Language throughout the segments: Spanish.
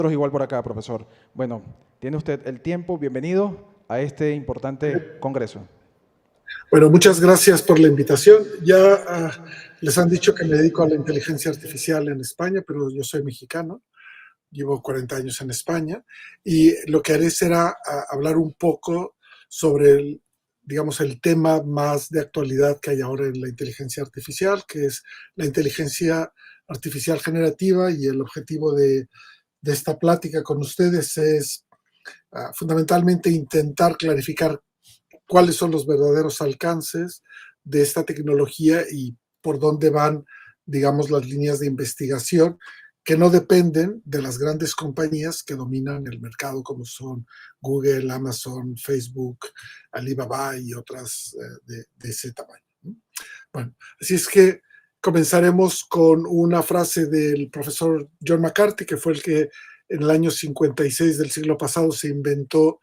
Nosotros igual por acá, profesor. Bueno, tiene usted el tiempo. Bienvenido a este importante congreso. Bueno, muchas gracias por la invitación. Ya les han dicho que me dedico a la inteligencia artificial en España, pero yo soy mexicano, llevo 40 años en España y lo que haré será hablar un poco sobre digamos, el tema más de actualidad que hay ahora en la inteligencia artificial, que es la inteligencia artificial generativa, y el objetivo de esta plática con ustedes es fundamentalmente intentar clarificar cuáles son los verdaderos alcances de esta tecnología y por dónde van, digamos, las líneas de investigación que no dependen de las grandes compañías que dominan el mercado, como son Google, Amazon, Facebook, Alibaba y otras de ese tamaño. Bueno, así es que comenzaremos con una frase del profesor John McCarthy, que fue el que en el año 56 del siglo pasado se inventó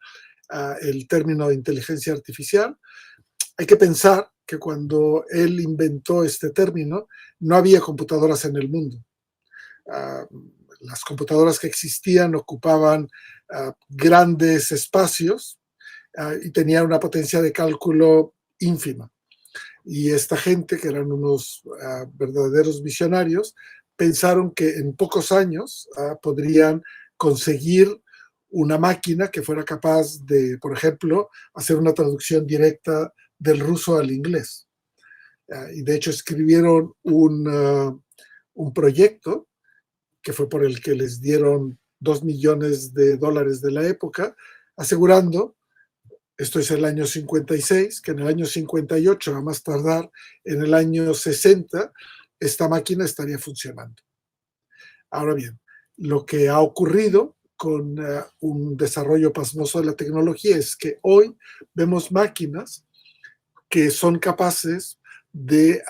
el término de inteligencia artificial. Hay que pensar que cuando él inventó este término no había computadoras en el mundo. Las computadoras que existían ocupaban grandes espacios y tenían una potencia de cálculo ínfima. Y esta gente, que eran unos verdaderos visionarios, pensaron que en pocos años podrían conseguir una máquina que fuera capaz de, por ejemplo, hacer una traducción directa del ruso al inglés. Y de hecho escribieron un proyecto que fue por el que les dieron $2 millones de la época, asegurando, esto es el año 56, que en el año 58, a más tardar en el año 60, esta máquina estaría funcionando. Ahora bien, lo que ha ocurrido con un desarrollo pasmoso de la tecnología es que hoy vemos máquinas que son capaces de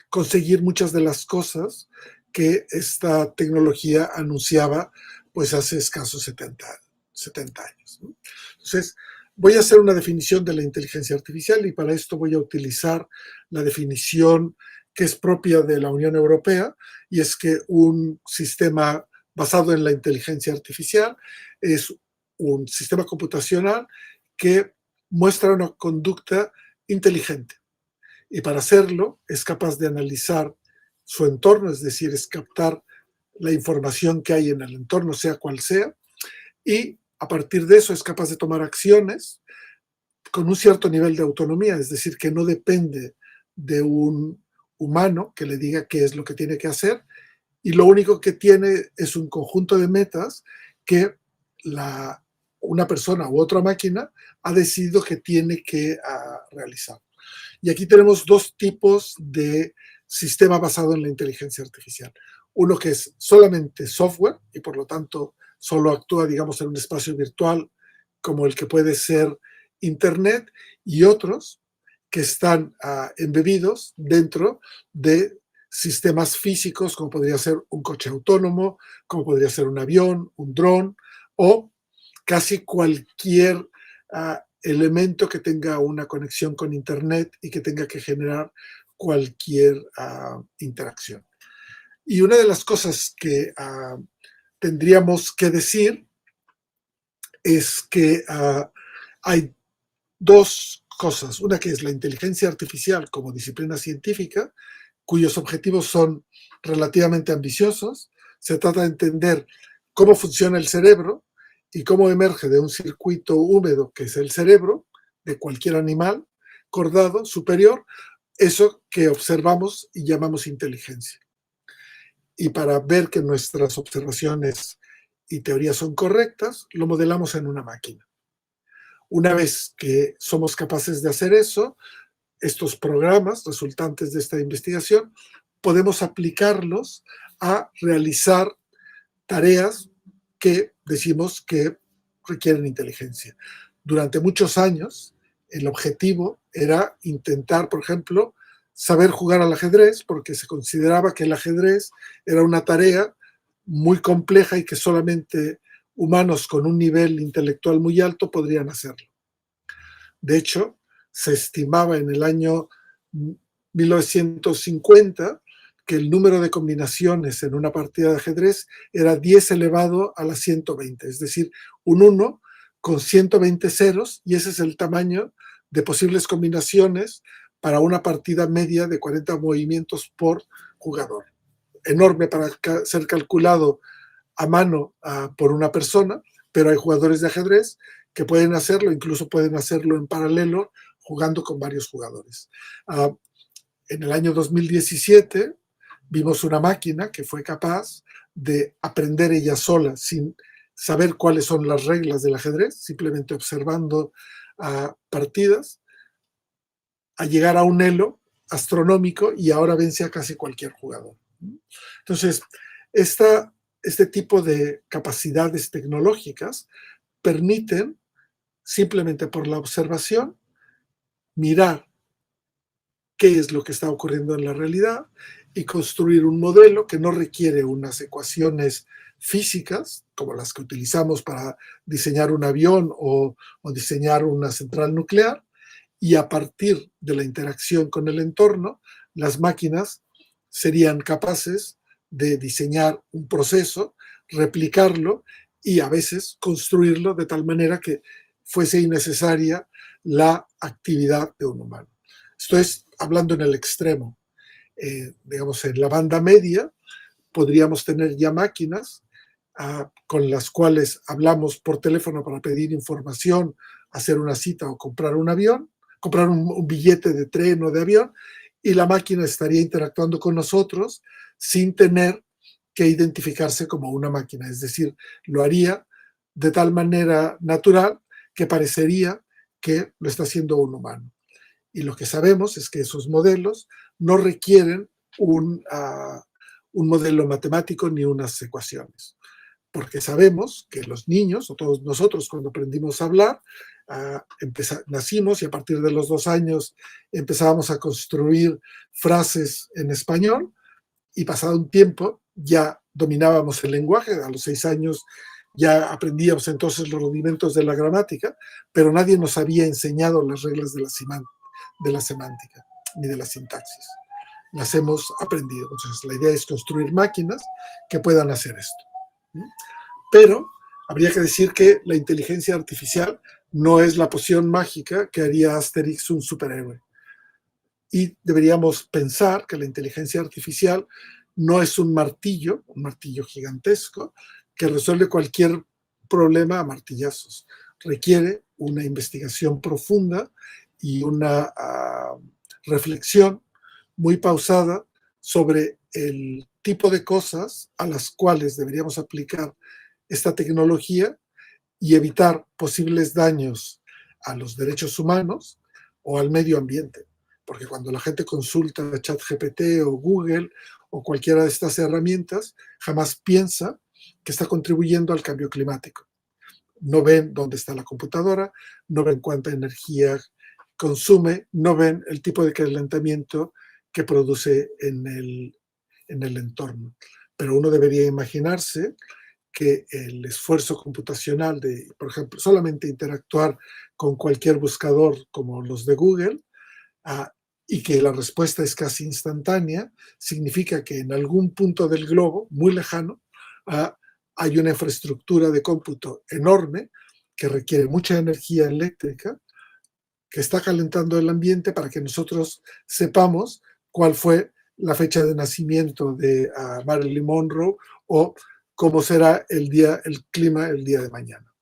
conseguir muchas de las cosas que esta tecnología anunciaba pues hace escasos 70 años, ¿no? Entonces, voy a hacer una definición de la inteligencia artificial, y para esto voy a utilizar la definición que es propia de la Unión Europea, y es que un sistema basado en la inteligencia artificial es un sistema computacional que muestra una conducta inteligente, y para hacerlo es capaz de analizar su entorno, es decir, es captar la información que hay en el entorno, sea cual sea, y a partir de eso es capaz de tomar acciones con un cierto nivel de autonomía, es decir, que no depende de un humano que le diga qué es lo que tiene que hacer, y lo único que tiene es un conjunto de metas que una persona u otra máquina ha decidido que tiene que realizar. Y aquí tenemos dos tipos de sistema basado en la inteligencia artificial. Uno que es solamente software y por lo tanto solo actúa, digamos, en un espacio virtual como el que puede ser Internet, y otros que están embebidos dentro de sistemas físicos, como podría ser un coche autónomo, como podría ser un avión, un dron, o casi cualquier elemento que tenga una conexión con Internet y que tenga que generar cualquier interacción. Y una de las cosas que tendríamos que decir es que hay dos cosas. Una, que es la inteligencia artificial como disciplina científica, cuyos objetivos son relativamente ambiciosos. Se trata de entender cómo funciona el cerebro y cómo emerge de un circuito húmedo, que es el cerebro, de cualquier animal cordado superior, eso que observamos y llamamos inteligencia. Y para ver que nuestras observaciones y teorías son correctas, lo modelamos en una máquina. Una vez que somos capaces de hacer eso, estos programas resultantes de esta investigación podemos aplicarlos a realizar tareas que decimos que requieren inteligencia. Durante muchos años, el objetivo era intentar, por ejemplo, saber jugar al ajedrez, porque se consideraba que el ajedrez era una tarea muy compleja y que solamente humanos con un nivel intelectual muy alto podrían hacerlo. De hecho, se estimaba en el año 1950 que el número de combinaciones en una partida de ajedrez era 10 elevado a la 120, es decir, un 1 con 120 ceros, y ese es el tamaño de posibles combinaciones para una partida media de 40 movimientos por jugador. Enorme para ser calculado a mano por una persona, pero hay jugadores de ajedrez que pueden hacerlo, incluso pueden hacerlo en paralelo, jugando con varios jugadores. En el año 2017 vimos una máquina que fue capaz de aprender ella sola, sin saber cuáles son las reglas del ajedrez, simplemente observando partidas, a llegar a un elo astronómico, y ahora vence a casi cualquier jugador. Entonces, este tipo de capacidades tecnológicas permiten, simplemente por la observación, mirar qué es lo que está ocurriendo en la realidad y construir un modelo que no requiere unas ecuaciones físicas, como las que utilizamos para diseñar un avión o diseñar una central nuclear, y a partir de la interacción con el entorno, las máquinas serían capaces de diseñar un proceso, replicarlo y a veces construirlo de tal manera que fuese innecesaria la actividad de un humano. Esto es hablando en el extremo. Digamos, en la banda media podríamos tener ya máquinas con las cuales hablamos por teléfono para pedir información, hacer una cita o comprar un avión, comprar un billete de tren o de avión, y la máquina estaría interactuando con nosotros sin tener que identificarse como una máquina. Es decir, lo haría de tal manera natural que parecería que lo está haciendo un humano. Y lo que sabemos es que esos modelos no requieren un modelo matemático ni unas ecuaciones, porque sabemos que los niños, o todos nosotros, cuando aprendimos a hablar, nacimos y a partir de los 2 años empezábamos a construir frases en español, y pasado un tiempo ya dominábamos el lenguaje. A los 6 años ya aprendíamos entonces los rudimentos de la gramática, pero nadie nos había enseñado las reglas de la semántica ni de la sintaxis. Las hemos aprendido. Entonces, la idea es construir máquinas que puedan hacer esto. Pero habría que decir que la inteligencia artificial no es la poción mágica que haría Asterix un superhéroe. Y deberíamos pensar que la inteligencia artificial no es un martillo gigantesco, que resuelve cualquier problema a martillazos. Requiere una investigación profunda y una reflexión muy pausada sobre el tipo de cosas a las cuales deberíamos aplicar esta tecnología y evitar posibles daños a los derechos humanos o al medio ambiente. Porque cuando la gente consulta ChatGPT o Google o cualquiera de estas herramientas, jamás piensa que está contribuyendo al cambio climático. No ven dónde está la computadora, no ven cuánta energía consume, no ven el tipo de calentamiento que produce en el entorno. Pero uno debería imaginarse que el esfuerzo computacional de, por ejemplo, solamente interactuar con cualquier buscador como los de Google, y que la respuesta es casi instantánea, significa que en algún punto del globo, muy lejano, hay una infraestructura de cómputo enorme que requiere mucha energía eléctrica, que está calentando el ambiente para que nosotros sepamos cuál fue la fecha de nacimiento de Marilyn Monroe o cómo será el clima el día de mañana.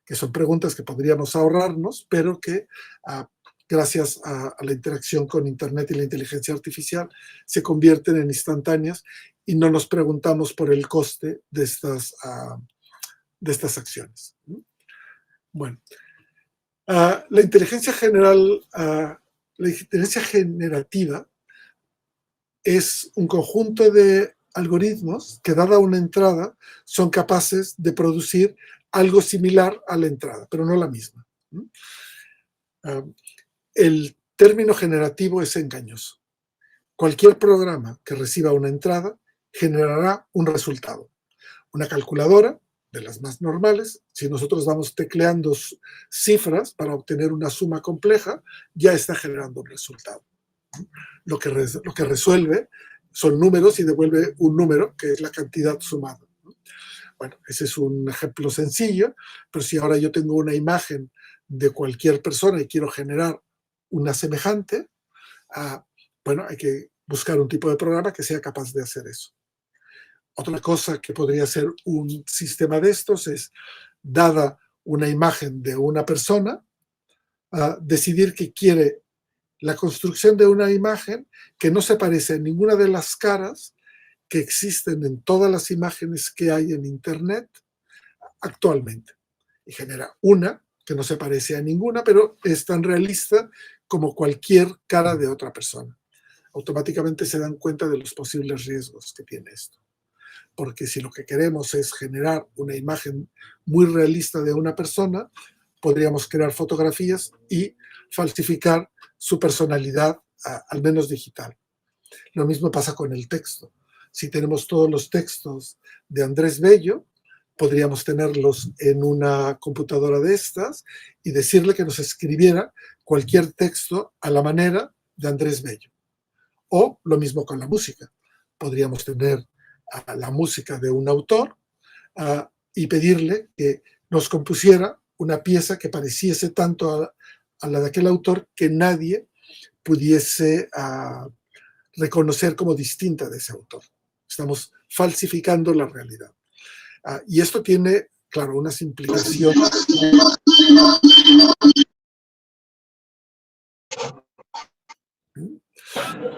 Que son preguntas que podríamos ahorrarnos, pero que gracias a la interacción con Internet y la inteligencia artificial se convierten en instantáneas y no nos preguntamos por el coste de estas acciones. Bueno, la inteligencia generativa es un conjunto de algoritmos que, dada una entrada, son capaces de producir algo similar a la entrada, pero no la misma. El término generativo es engañoso. Cualquier programa que reciba una entrada generará un resultado. Una calculadora, de las más normales, si nosotros vamos tecleando cifras para obtener una suma compleja, ya está generando un resultado. Lo que resuelve son números y devuelve un número, que es la cantidad sumada. Bueno, ese es un ejemplo sencillo, pero si ahora yo tengo una imagen de cualquier persona y quiero generar una semejante, bueno, hay que buscar un tipo de programa que sea capaz de hacer eso. Otra cosa que podría ser un sistema de estos es, dada una imagen de una persona, decidir que quiere la construcción de una imagen que no se parece a ninguna de las caras que existen en todas las imágenes que hay en Internet actualmente. Y genera una que no se parece a ninguna, pero es tan realista como cualquier cara de otra persona. Automáticamente se dan cuenta de los posibles riesgos que tiene esto. Porque si lo que queremos es generar una imagen muy realista de una persona, podríamos crear fotografías y falsificar su personalidad, al menos digital. Lo mismo pasa con el texto. Si tenemos todos los textos de Andrés Bello, podríamos tenerlos en una computadora de estas y decirle que nos escribiera cualquier texto a la manera de Andrés Bello. O lo mismo con la música. Podríamos tener la música de un autor y pedirle que nos compusiera una pieza que pareciese tanto a la de aquel autor que nadie pudiese reconocer como distinta de ese autor. Estamos falsificando la realidad. Y esto tiene, claro, unas implicaciones.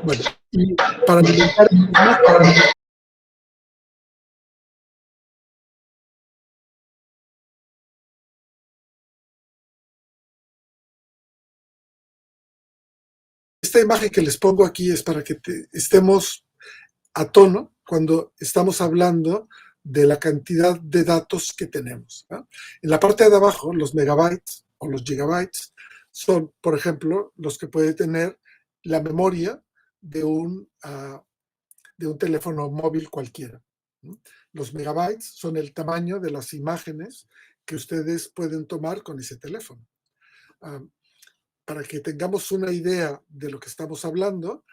Bueno, y para alimentar esta imagen que les pongo aquí es para que estemos a tono cuando estamos hablando de la cantidad de datos que tenemos, ¿no? En la parte de abajo, los megabytes o los gigabytes son, por ejemplo, los que puede tener la memoria de un teléfono móvil cualquiera. Los megabytes son el tamaño de las imágenes que ustedes pueden tomar con ese teléfono. Para que tengamos una idea de lo que estamos hablando,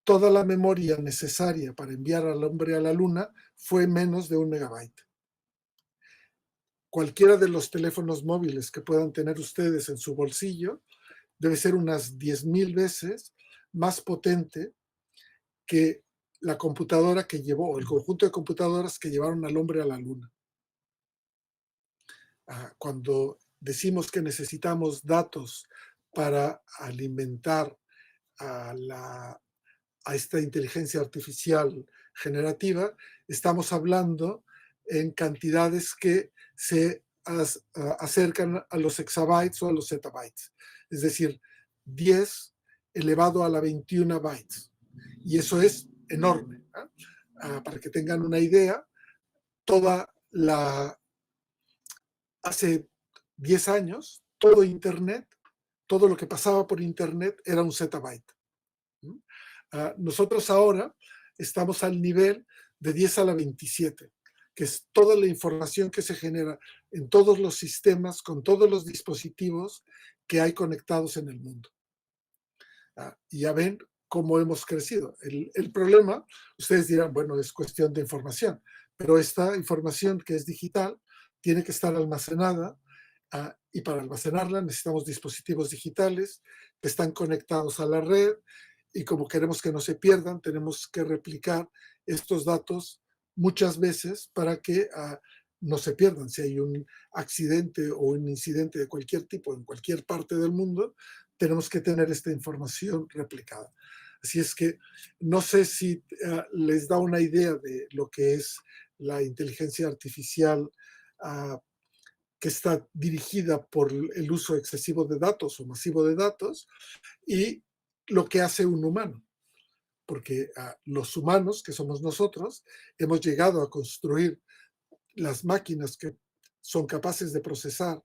toda la memoria necesaria para enviar al hombre a la luna fue menos de 1 megabyte. Cualquiera de los teléfonos móviles que puedan tener ustedes en su bolsillo debe ser unas 10,000 veces más potente que la computadora que llevó, el conjunto de computadoras que llevaron al hombre a la luna. Cuando decimos que necesitamos datos para alimentar a esta inteligencia artificial generativa, estamos hablando en cantidades que se acercan a los exabytes o a los zettabytes, es decir, 10 elevado a la 21 bytes. Y eso es enorme. Para que tengan una idea, hace 10 años, todo Internet, todo lo que pasaba por Internet era un zettabyte. Nosotros ahora estamos al nivel de 10 a la 27, que es toda la información que se genera en todos los sistemas, con todos los dispositivos que hay conectados en el mundo. Y ya ven cómo hemos crecido. El problema, ustedes dirán, bueno, es cuestión de información, pero esta información que es digital tiene que estar almacenada y para almacenarla necesitamos dispositivos digitales que están conectados a la red y como queremos que no se pierdan, tenemos que replicar estos datos muchas veces para que no se pierdan. Si hay un accidente o un incidente de cualquier tipo en cualquier parte del mundo, tenemos que tener esta información replicada. Así es que no sé si les da una idea de lo que es la inteligencia artificial que está dirigida por el uso excesivo de datos o masivo de datos y lo que hace un humano. Porque los humanos, que somos nosotros, hemos llegado a construir las máquinas que son capaces de procesar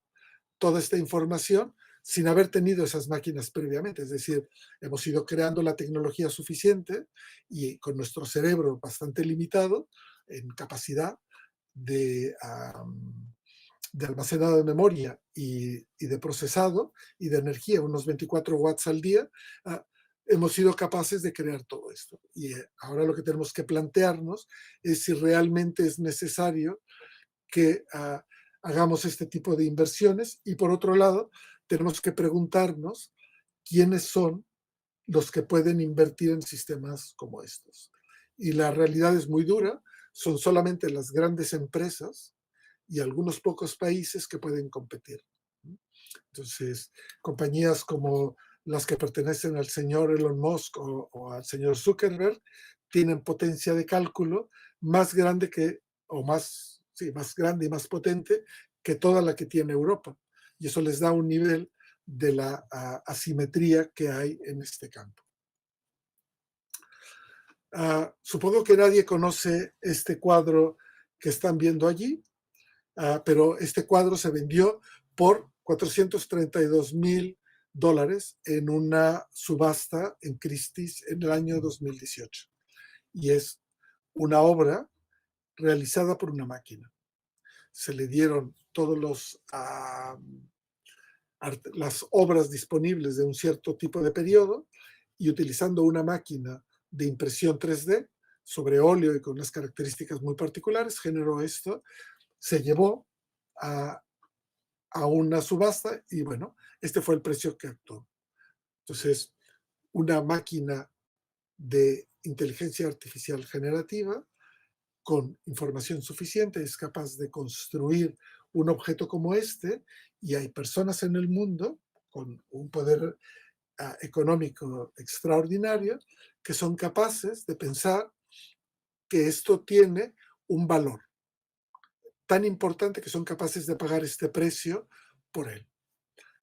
toda esta información sin haber tenido esas máquinas previamente. Es decir, hemos ido creando la tecnología suficiente y con nuestro cerebro bastante limitado en capacidad de almacenado de memoria y de procesado y de energía, unos 24 watts al día, hemos sido capaces de crear todo esto. Y ahora lo que tenemos que plantearnos es si realmente es necesario que hagamos este tipo de inversiones, y por otro lado, tenemos que preguntarnos quiénes son los que pueden invertir en sistemas como estos. Y la realidad es muy dura, son solamente las grandes empresas y algunos pocos países que pueden competir. Entonces, compañías como las que pertenecen al señor Elon Musk o al señor Zuckerberg tienen potencia de cálculo más grande que, o más, sí, más grande y más potente que toda la que tiene Europa. Y eso les da un nivel de la asimetría que hay en este campo. Supongo que nadie conoce este cuadro que están viendo allí, pero este cuadro se vendió por $432,000 en una subasta en Christie's en el año 2018. Y es una obra realizada por una máquina. Se le dieron todos las obras disponibles de un cierto tipo de periodo, y utilizando una máquina de impresión 3D sobre óleo y con unas características muy particulares, generó esto, se llevó a una subasta y bueno, este fue el precio que actuó. Entonces, una máquina de inteligencia artificial generativa con información suficiente es capaz de construir un objeto como este, y hay personas en el mundo con un poder económico extraordinario que son capaces de pensar que esto tiene un valor tan importante que son capaces de pagar este precio por él.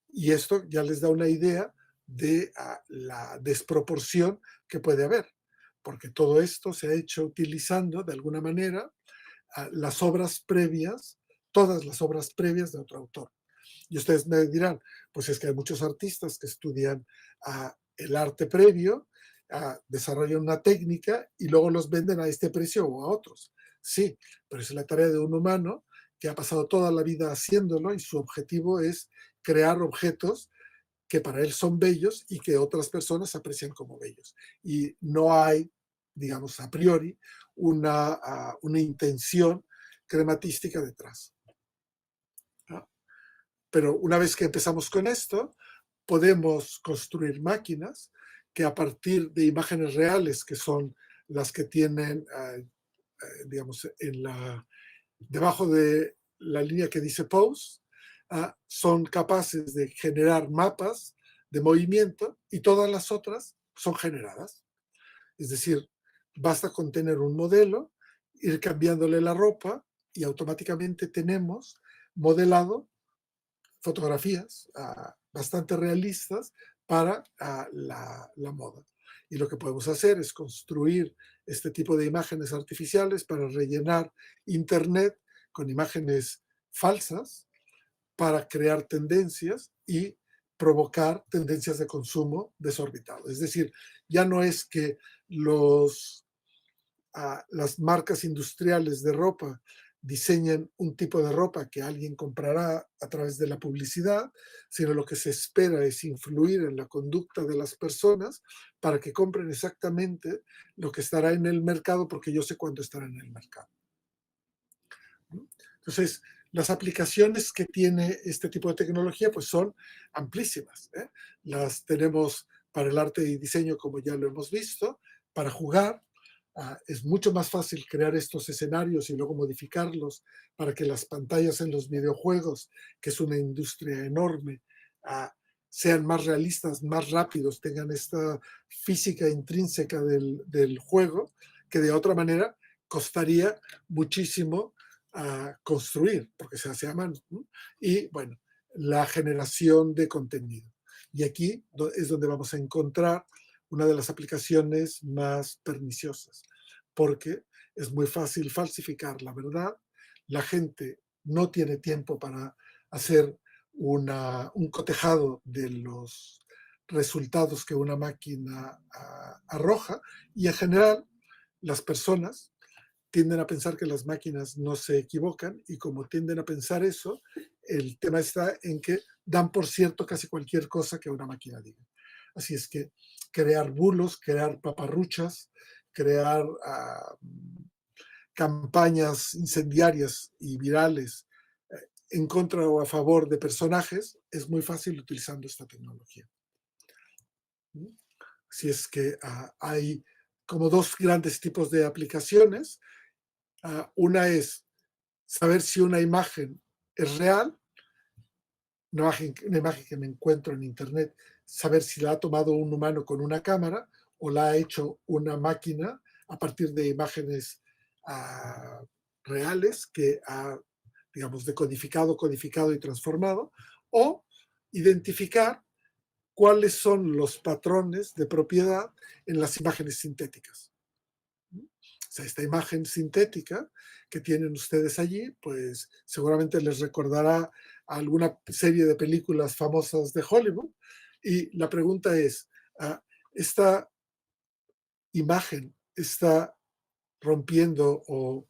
Y esto ya les da una idea de la desproporción que puede haber, porque todo esto se ha hecho utilizando de alguna manera las obras previas, todas las obras previas de otro autor. Y ustedes me dirán, pues es que hay muchos artistas que estudian el arte previo, desarrollan una técnica y luego los venden a este precio o a otros. Sí, pero es la tarea de un humano que ha pasado toda la vida haciéndolo, y su objetivo es crear objetos que para él son bellos y que otras personas aprecian como bellos. Y no hay, digamos, a priori, una intención crematística detrás. ¿No? Pero una vez que empezamos con esto, podemos construir máquinas que a partir de imágenes reales, que son las que tienen, digamos, debajo de la línea que dice pose, son capaces de generar mapas de movimiento, y todas las otras son generadas. Es decir, basta con tener un modelo, ir cambiándole la ropa y automáticamente tenemos modelado fotografías bastante realistas para la moda. Y lo que podemos hacer es construir este tipo de imágenes artificiales para rellenar Internet con imágenes falsas, para crear tendencias y provocar tendencias de consumo desorbitado. Es decir, ya no es que las marcas industriales de ropa diseñen un tipo de ropa que alguien comprará a través de la publicidad, sino lo que se espera es influir en la conducta de las personas para que compren exactamente lo que estará en el mercado, porque yo sé cuándo estará en el mercado. Entonces, las aplicaciones que tiene este tipo de tecnología pues son amplísimas. Las tenemos para el arte y diseño, como ya lo hemos visto, para jugar. Es mucho más fácil crear estos escenarios y luego modificarlos para que las pantallas en los videojuegos, que es una industria enorme, sean más realistas, más rápidos, tengan esta física intrínseca del juego, que de otra manera costaría muchísimo construir, porque se hace a mano. ¿No? Y bueno, la generación de contenido. Y aquí es donde vamos a encontrar una de las aplicaciones más perniciosas, porque es muy fácil falsificar la verdad. La gente no tiene tiempo para hacer un cotejado de los resultados que una máquina arroja, y en general las personas tienden a pensar que las máquinas no se equivocan, y como tienden a pensar eso, el tema está en que dan por cierto casi cualquier cosa que una máquina diga. Así es que crear bulos, crear paparruchas, crear campañas incendiarias y virales en contra o a favor de personajes, es muy fácil utilizando esta tecnología. Si es que hay como dos grandes tipos de aplicaciones. Una es saber si una imagen es real, una imagen que me encuentro en internet, saber si la ha tomado un humano con una cámara o la ha hecho una máquina a partir de imágenes reales que ha, digamos, decodificado, codificado y transformado, o identificar cuáles son los patrones de propiedad en las imágenes sintéticas. O sea, esta imagen sintética que tienen ustedes allí, pues seguramente les recordará a alguna serie de películas famosas de Hollywood. Y la pregunta es, ¿esta imagen está rompiendo o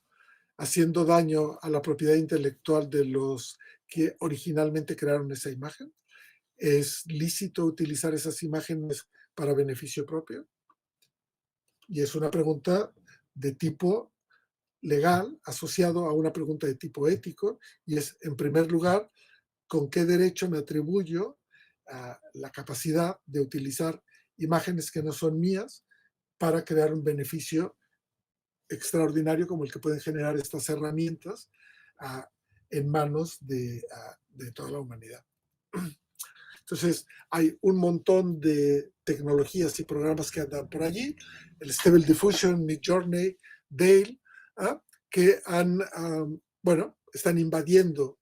haciendo daño a la propiedad intelectual de los que originalmente crearon esa imagen? ¿Es lícito utilizar esas imágenes para beneficio propio? Y es una pregunta de tipo legal asociado a una pregunta de tipo ético, y es, en primer lugar, ¿con qué derecho me atribuyo la capacidad de utilizar imágenes que no son mías para crear un beneficio extraordinario como el que pueden generar estas herramientas en manos de toda la humanidad? Entonces, hay un montón de tecnologías y programas que andan por allí, el Stable Diffusion, Midjourney, Dale, que bueno, están invadiendo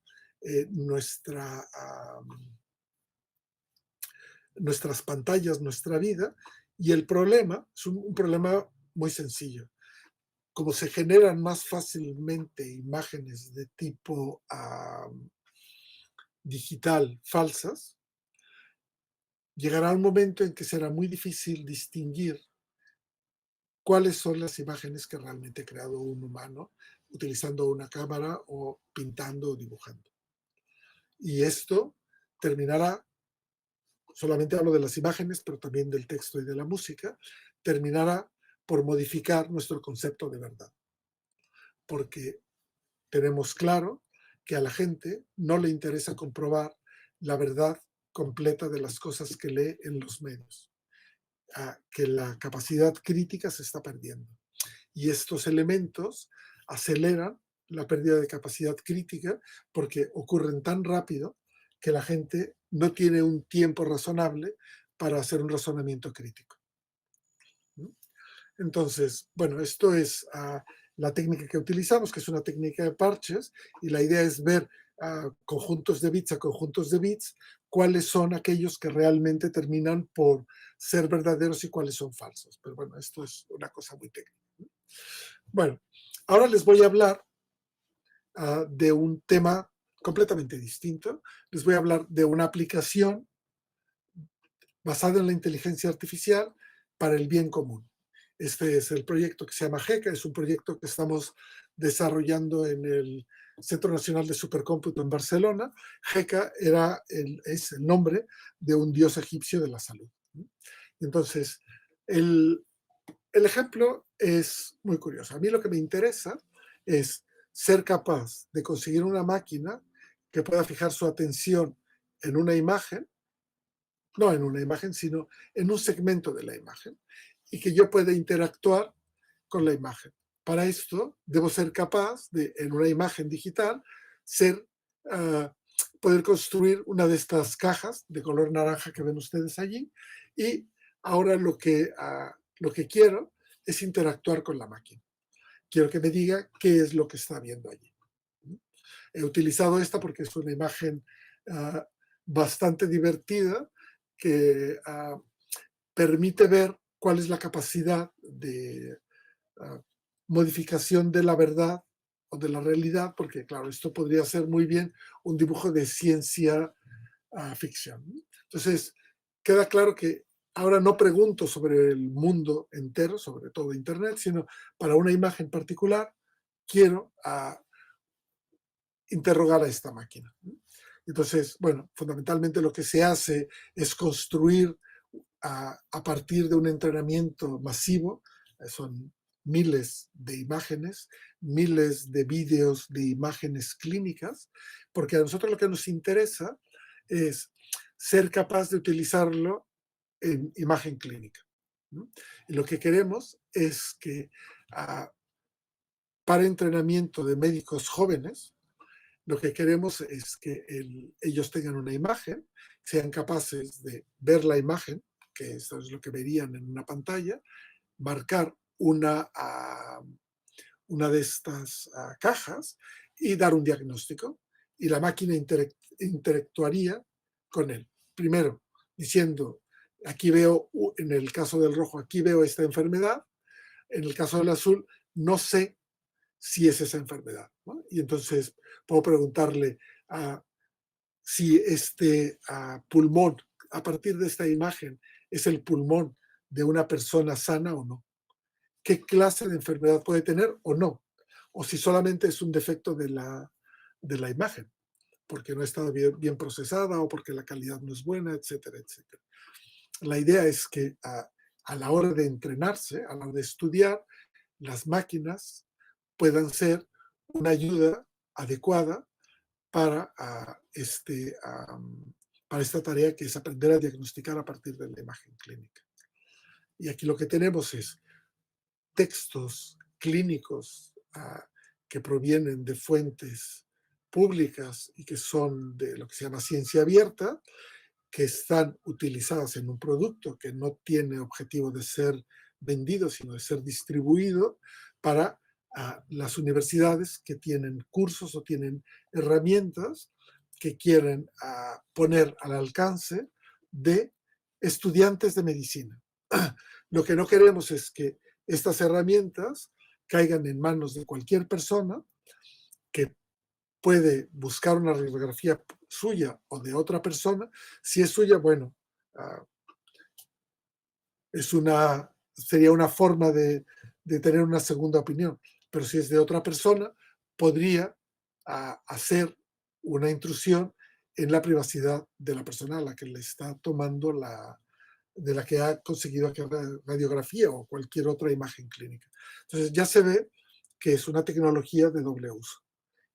nuestras pantallas, nuestra vida, y el problema es un problema muy sencillo. Como se generan más fácilmente imágenes de tipo digital falsas, llegará un momento en que será muy difícil distinguir cuáles son las imágenes que realmente ha creado un humano utilizando una cámara o pintando o dibujando. Y esto terminará, solamente hablo de las imágenes, pero también del texto y de la música, terminará por modificar nuestro concepto de verdad. Porque tenemos claro que a la gente no le interesa comprobar la verdad completa de las cosas que lee en los medios. Que la capacidad crítica se está perdiendo. Y estos elementos aceleran la pérdida de capacidad crítica porque ocurren tan rápido que la gente no tiene un tiempo razonable para hacer un razonamiento crítico. Entonces, bueno, esto es la técnica que utilizamos, que es una técnica de parches, y la idea es ver conjuntos de bits a conjuntos de bits, cuáles son aquellos que realmente terminan por ser verdaderos y cuáles son falsos. Pero bueno, esto es una cosa muy técnica. Bueno, ahora les voy a hablar de un tema completamente distinto. Les voy a hablar de una aplicación basada en la inteligencia artificial para el bien común. Este es el proyecto que se llama GECA, es un proyecto que estamos desarrollando en el Centro Nacional de Supercómputo en Barcelona. GECA es el nombre de un dios egipcio de la salud. Entonces, el ejemplo es muy curioso. A mí lo que me interesa es ser capaz de conseguir una máquina que pueda fijar su atención en una imagen, no en una imagen, sino en un segmento de la imagen, y que yo pueda interactuar con la imagen. Para esto, debo ser capaz de, en una imagen digital, poder construir una de estas cajas de color naranja que ven ustedes allí, y ahora lo que quiero es interactuar con la máquina. Quiero que me diga qué es lo que está viendo allí. He utilizado esta porque es una imagen bastante divertida que permite ver cuál es la capacidad de modificación de la verdad o de la realidad, porque claro, esto podría ser muy bien un dibujo de ciencia ficción. Entonces, queda claro que ahora no pregunto sobre el mundo entero, sobre todo Internet, sino para una imagen particular, quiero interrogar a esta máquina. Entonces, bueno, fundamentalmente lo que se hace es construir a partir de un entrenamiento masivo, son miles de imágenes, miles de vídeos de imágenes clínicas, porque a nosotros lo que nos interesa es ser capaz de utilizarlo en imagen clínica, ¿no? Y lo que queremos es que para entrenamiento de médicos jóvenes, lo que queremos es que ellos tengan una imagen, sean capaces de ver la imagen, que eso es lo que verían en una pantalla, marcar una de estas cajas y dar un diagnóstico. Y la máquina interactuaría con él. Primero, diciendo, aquí veo, en el caso del rojo, aquí veo esta enfermedad. En el caso del azul, no sé si es esa enfermedad, ¿no? Y entonces puedo preguntarle si este pulmón, a partir de esta imagen, es el pulmón de una persona sana o no. ¿Qué clase de enfermedad puede tener o no? O si solamente es un defecto de la imagen, porque no ha estado bien procesada o porque la calidad no es buena, etcétera, etcétera. La idea es que a la hora de entrenarse, a la hora de estudiar, las máquinas puedan ser una ayuda adecuada para, para esta tarea, que es aprender a diagnosticar a partir de la imagen clínica. Y aquí lo que tenemos es textos clínicos que provienen de fuentes públicas y que son de lo que se llama ciencia abierta, que están utilizadas en un producto que no tiene objetivo de ser vendido, sino de ser distribuido para las universidades que tienen cursos o tienen herramientas que quieren poner al alcance de estudiantes de medicina. Lo que no queremos es que estas herramientas caigan en manos de cualquier persona que puede buscar una radiografía suya o de otra persona. Si es suya, bueno, sería una forma de tener una segunda opinión. Pero si es de otra persona, podría hacer una intrusión en la privacidad de la persona a la que le está tomando de la que ha conseguido aquella radiografía o cualquier otra imagen clínica. Entonces ya se ve que es una tecnología de doble uso.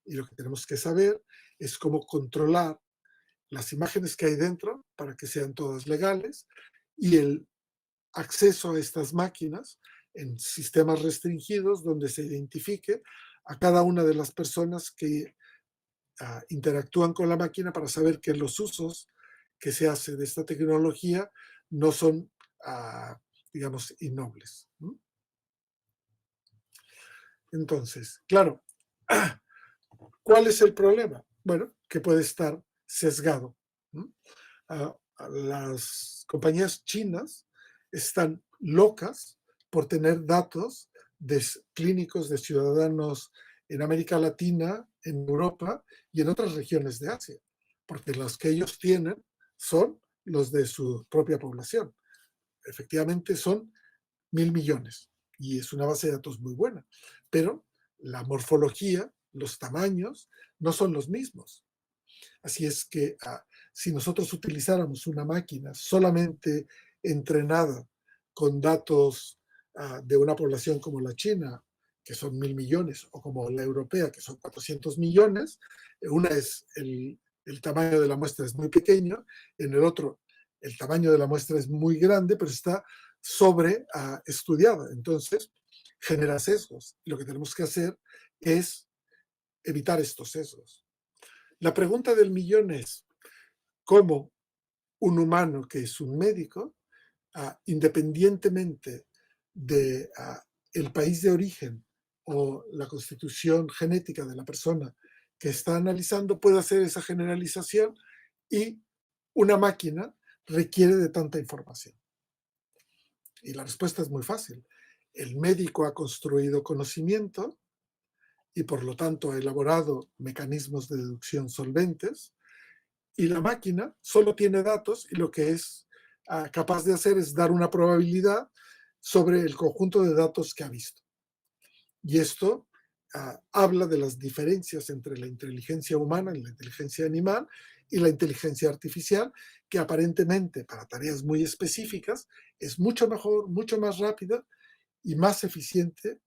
Y lo que tenemos que saber es cómo controlar las imágenes que hay dentro para que sean todas legales y el acceso a estas máquinas en sistemas restringidos donde se identifique a cada una de las personas que interactúan con la máquina, para saber que los usos que se hace de esta tecnología no son, digamos, innobles. Entonces, claro, ¿cuál es el problema? Bueno, que puede estar sesgado. Las compañías chinas están locas por tener datos clínicos de ciudadanos en América Latina, en Europa y en otras regiones de Asia, porque los que ellos tienen son los de su propia población. Efectivamente son 1.000 millones y es una base de datos muy buena, pero la morfología, los tamaños no son los mismos. Así es que si nosotros utilizáramos una máquina solamente entrenada con datos de una población como la China, que son 1.000 millones, o como la europea, que son 400 millones, una es el tamaño de la muestra es muy pequeño, en el otro el tamaño de la muestra es muy grande, pero está sobre estudiada. Entonces, genera sesgos. Y lo que tenemos que hacer es evitar estos sesgos. La pregunta del millón es, ¿cómo un humano que es un médico, independientemente de el país de origen o la constitución genética de la persona que está analizando, puede hacer esa generalización y una máquina requiere de tanta información? Y la respuesta es muy fácil. El médico ha construido conocimiento y por lo tanto ha elaborado mecanismos de deducción solventes, y la máquina solo tiene datos y lo que es capaz de hacer es dar una probabilidad sobre el conjunto de datos que ha visto. Y esto habla de las diferencias entre la inteligencia humana y la inteligencia animal y la inteligencia artificial, que aparentemente para tareas muy específicas es mucho mejor, mucho más rápida y más eficiente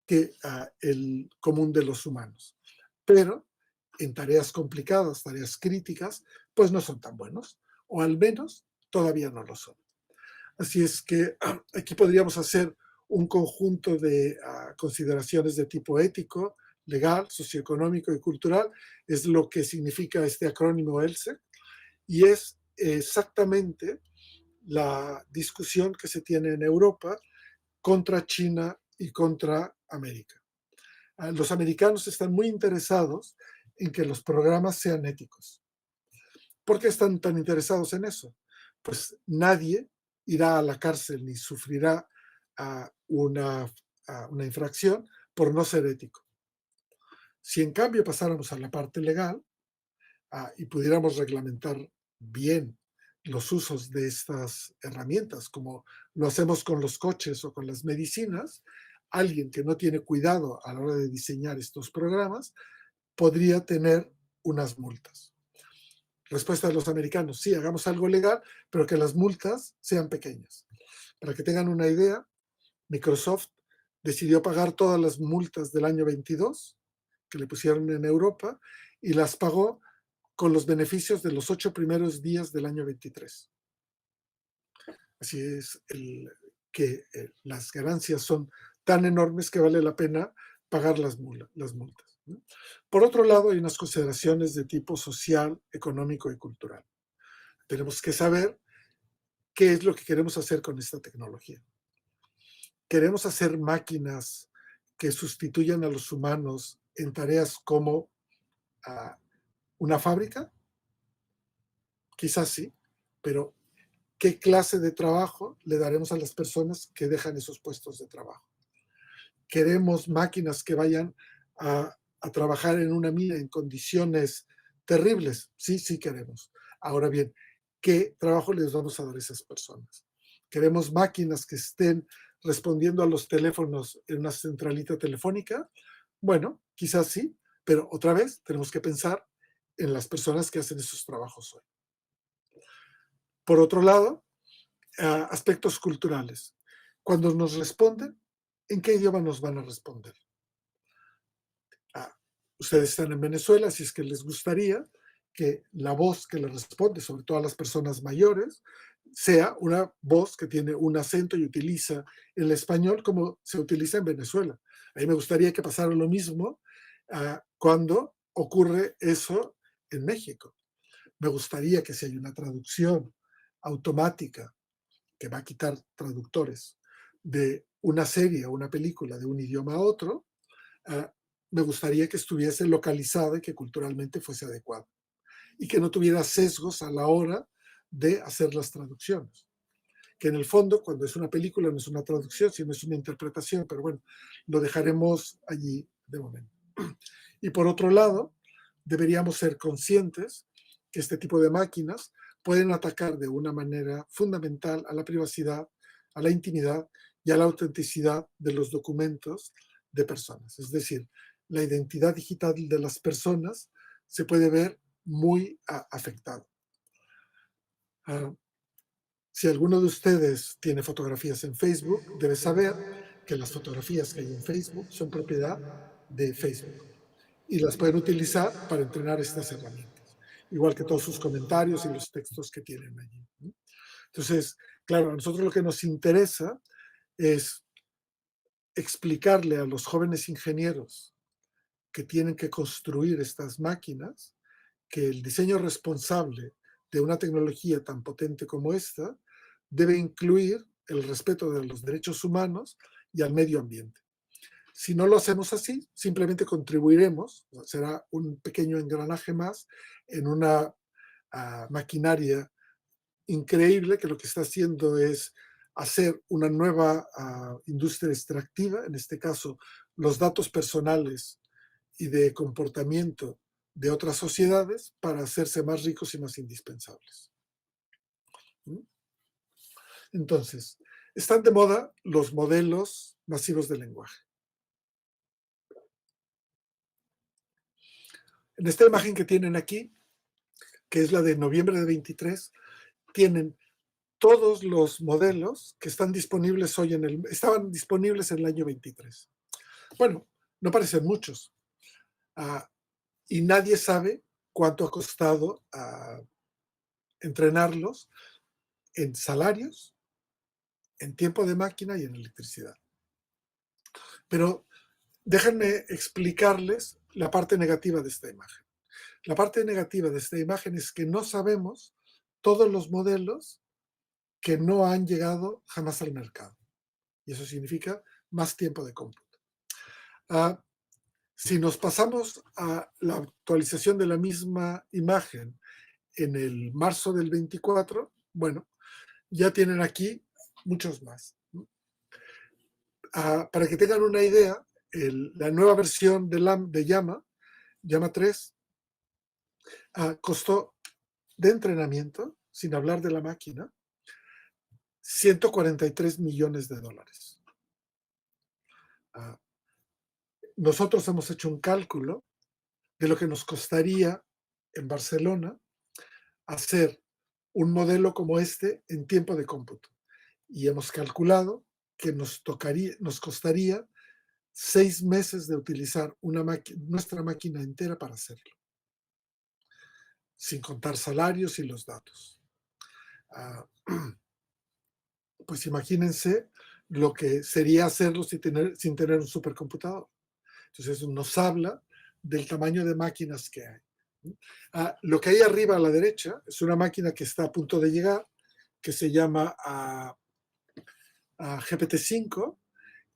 que el común de los humanos. Pero en tareas complicadas, tareas críticas, pues no son tan buenos, o al menos todavía no lo son. Así es que aquí podríamos hacer un conjunto de consideraciones de tipo ético, legal, socioeconómico y cultural. Es lo que significa este acrónimo ELSE, y es exactamente la discusión que se tiene en Europa contra China y contra América. Los americanos están muy interesados en que los programas sean éticos. ¿Por qué están tan interesados en eso? Pues nadie irá a la cárcel ni sufrirá una infracción por no ser ético. Si en cambio pasáramos a la parte legal y pudiéramos reglamentar bien los usos de estas herramientas, como lo hacemos con los coches o con las medicinas, alguien que no tiene cuidado a la hora de diseñar estos programas podría tener unas multas. Respuesta de los americanos: sí, hagamos algo legal, pero que las multas sean pequeñas. Para que tengan una idea, Microsoft decidió pagar todas las multas del año 22 que le pusieron en Europa, y las pagó con los beneficios de los 8 primeros días del año 23. Así es que las ganancias son tan enormes que vale la pena pagar las multas, ¿no? Por otro lado, hay unas consideraciones de tipo social, económico y cultural. Tenemos que saber qué es lo que queremos hacer con esta tecnología. ¿Queremos hacer máquinas que sustituyan a los humanos en tareas como una fábrica? Quizás sí, pero ¿qué clase de trabajo le daremos a las personas que dejan esos puestos de trabajo? ¿Queremos máquinas que vayan a trabajar en una mina en condiciones terribles? Sí, sí queremos. Ahora bien, ¿qué trabajo les vamos a dar a esas personas? ¿Queremos máquinas que estén respondiendo a los teléfonos en una centralita telefónica? Bueno, quizás sí, pero otra vez tenemos que pensar en las personas que hacen esos trabajos hoy. Por otro lado, aspectos culturales. Cuando nos responden, ¿en qué idioma nos van a responder? Ustedes están en Venezuela, si es que les gustaría que la voz que les responde, sobre todo a las personas mayores, sea una voz que tiene un acento y utiliza el español como se utiliza en Venezuela. A mí me gustaría que pasara lo mismo cuando ocurre eso en México. Me gustaría que si hay una traducción automática que va a quitar traductores de una serie o una película de un idioma a otro, me gustaría que estuviese localizada y que culturalmente fuese adecuada y que no tuviera sesgos a la hora de hacer las traducciones. Que en el fondo, cuando es una película, no es una traducción, sino es una interpretación, pero bueno, lo dejaremos allí de momento. Y por otro lado, deberíamos ser conscientes que este tipo de máquinas pueden atacar de una manera fundamental a la privacidad, a la intimidad y a la autenticidad de los documentos de personas. Es decir, la identidad digital de las personas se puede ver muy afectada. Si alguno de ustedes tiene fotografías en Facebook, debe saber que las fotografías que hay en Facebook son propiedad de Facebook y las pueden utilizar para entrenar estas herramientas, igual que todos sus comentarios y los textos que tienen allí. Entonces, claro, a nosotros lo que nos interesa es explicarle a los jóvenes ingenieros que tienen que construir estas máquinas que el diseño responsable de una tecnología tan potente como esta debe incluir el respeto de los derechos humanos y al medio ambiente. Si no lo hacemos así, simplemente contribuiremos, será un pequeño engranaje más en una maquinaria increíble que lo que está haciendo es hacer una nueva industria extractiva, en este caso los datos personales y de comportamiento de otras sociedades para hacerse más ricos y más indispensables. Entonces, están de moda los modelos masivos de lenguaje. En esta imagen que tienen aquí, que es la de noviembre de 23, tienen todos los modelos que están disponibles hoy estaban disponibles en el año 23. Bueno, no parecen muchos. Y nadie sabe cuánto ha costado entrenarlos en salarios, en tiempo de máquina y en electricidad. Pero déjenme explicarles la parte negativa de esta imagen. La parte negativa de esta imagen es que no sabemos todos los modelos que no han llegado jamás al mercado. Y eso significa más tiempo de cómputo. Si nos pasamos a la actualización de la misma imagen en el marzo del 24, bueno, ya tienen aquí muchos más. Para que tengan una idea, la nueva versión de Llama 3, costó de entrenamiento, sin hablar de la máquina, $143 millones. Nosotros hemos hecho un cálculo de lo que nos costaría en Barcelona hacer un modelo como este en tiempo de cómputo. Y hemos calculado que nos costaría 6 meses de utilizar nuestra máquina entera para hacerlo, sin contar salarios y los datos. Pues imagínense lo que sería hacerlo sin tener un supercomputador. Entonces eso nos habla del tamaño de máquinas que hay. Lo que hay arriba a la derecha es una máquina que está a punto de llegar, que se llama GPT-5,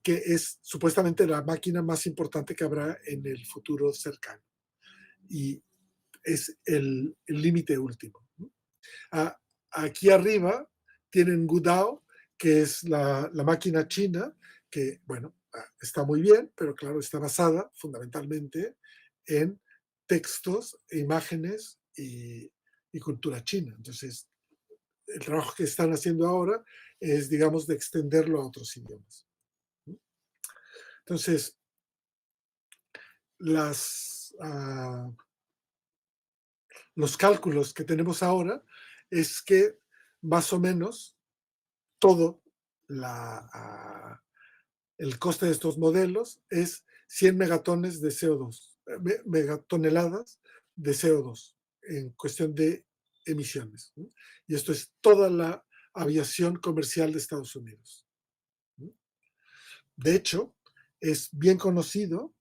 que es supuestamente la máquina más importante que habrá en el futuro cercano. Y es el límite último. Aquí arriba tienen Gudao, que es la máquina china, que, bueno, está muy bien, pero claro, está basada fundamentalmente en textos, imágenes y cultura china. Entonces, el trabajo que están haciendo ahora es, digamos, de extenderlo a otros idiomas. Entonces, los cálculos que tenemos ahora es que más o menos todo el coste de estos modelos es 100 megatones de CO2, megatoneladas de CO2 en cuestión de emisiones. Y esto es toda la aviación comercial de Estados Unidos. De hecho, es bien conocido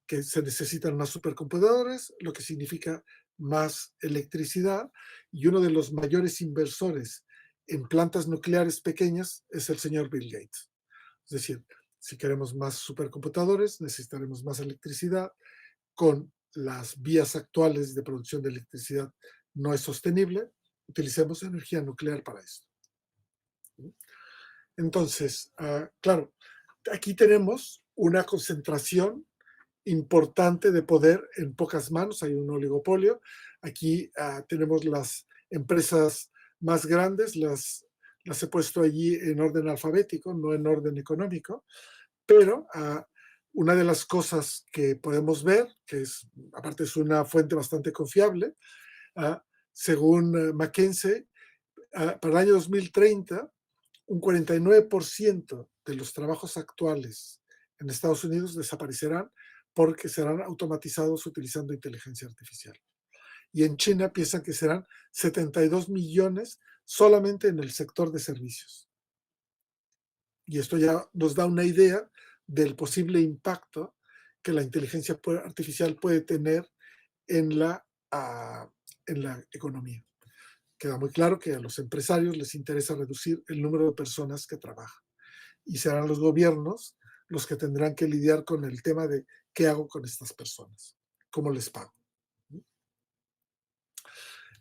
que se necesitan más supercomputadores, lo que significa más electricidad, y uno de los mayores inversores en plantas nucleares pequeñas es el señor Bill Gates. Es decir, si queremos más supercomputadores, necesitaremos más electricidad. Con las vías actuales de producción de electricidad no es sostenible, utilicemos energía nuclear para esto. Entonces, claro, aquí tenemos una concentración importante de poder en pocas manos, hay un oligopolio. Aquí tenemos las empresas más grandes, las he puesto allí en orden alfabético, no en orden económico, pero una de las cosas que podemos ver, que es, aparte es una fuente bastante confiable, según McKinsey, para el año 2030, un 49% de los trabajos actuales en Estados Unidos desaparecerán porque serán automatizados utilizando inteligencia artificial. Y en China piensan que serán 72 millones solamente en el sector de servicios. Y esto ya nos da una idea del posible impacto que la inteligencia artificial puede tener en la economía. Queda muy claro que a los empresarios les interesa reducir el número de personas que trabajan. Y serán los gobiernos los que tendrán que lidiar con el tema de qué hago con estas personas, cómo les pago.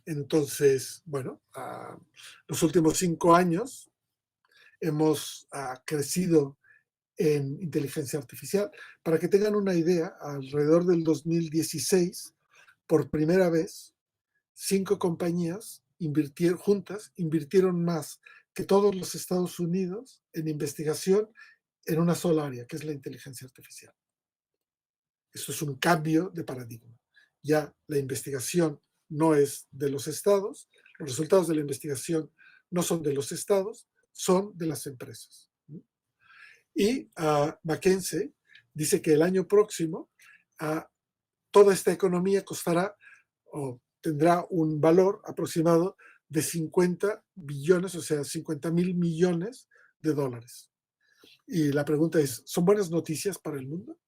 Entonces, bueno, los últimos 5 años hemos crecido en inteligencia artificial. Para que tengan una idea, alrededor del 2016, por primera vez, 5 compañías invirtieron más que todos los Estados Unidos en investigación en una sola área, que es la inteligencia artificial. Esto es un cambio de paradigma. ya la investigación no es de los estados, los resultados de la investigación no son de los estados, son de las empresas. Y McKinsey dice que el año próximo toda esta economía costará o tendrá un valor aproximado de 50 billones, o sea, 50,000 millones de dólares. Y la pregunta es, ¿son buenas noticias para el mundo?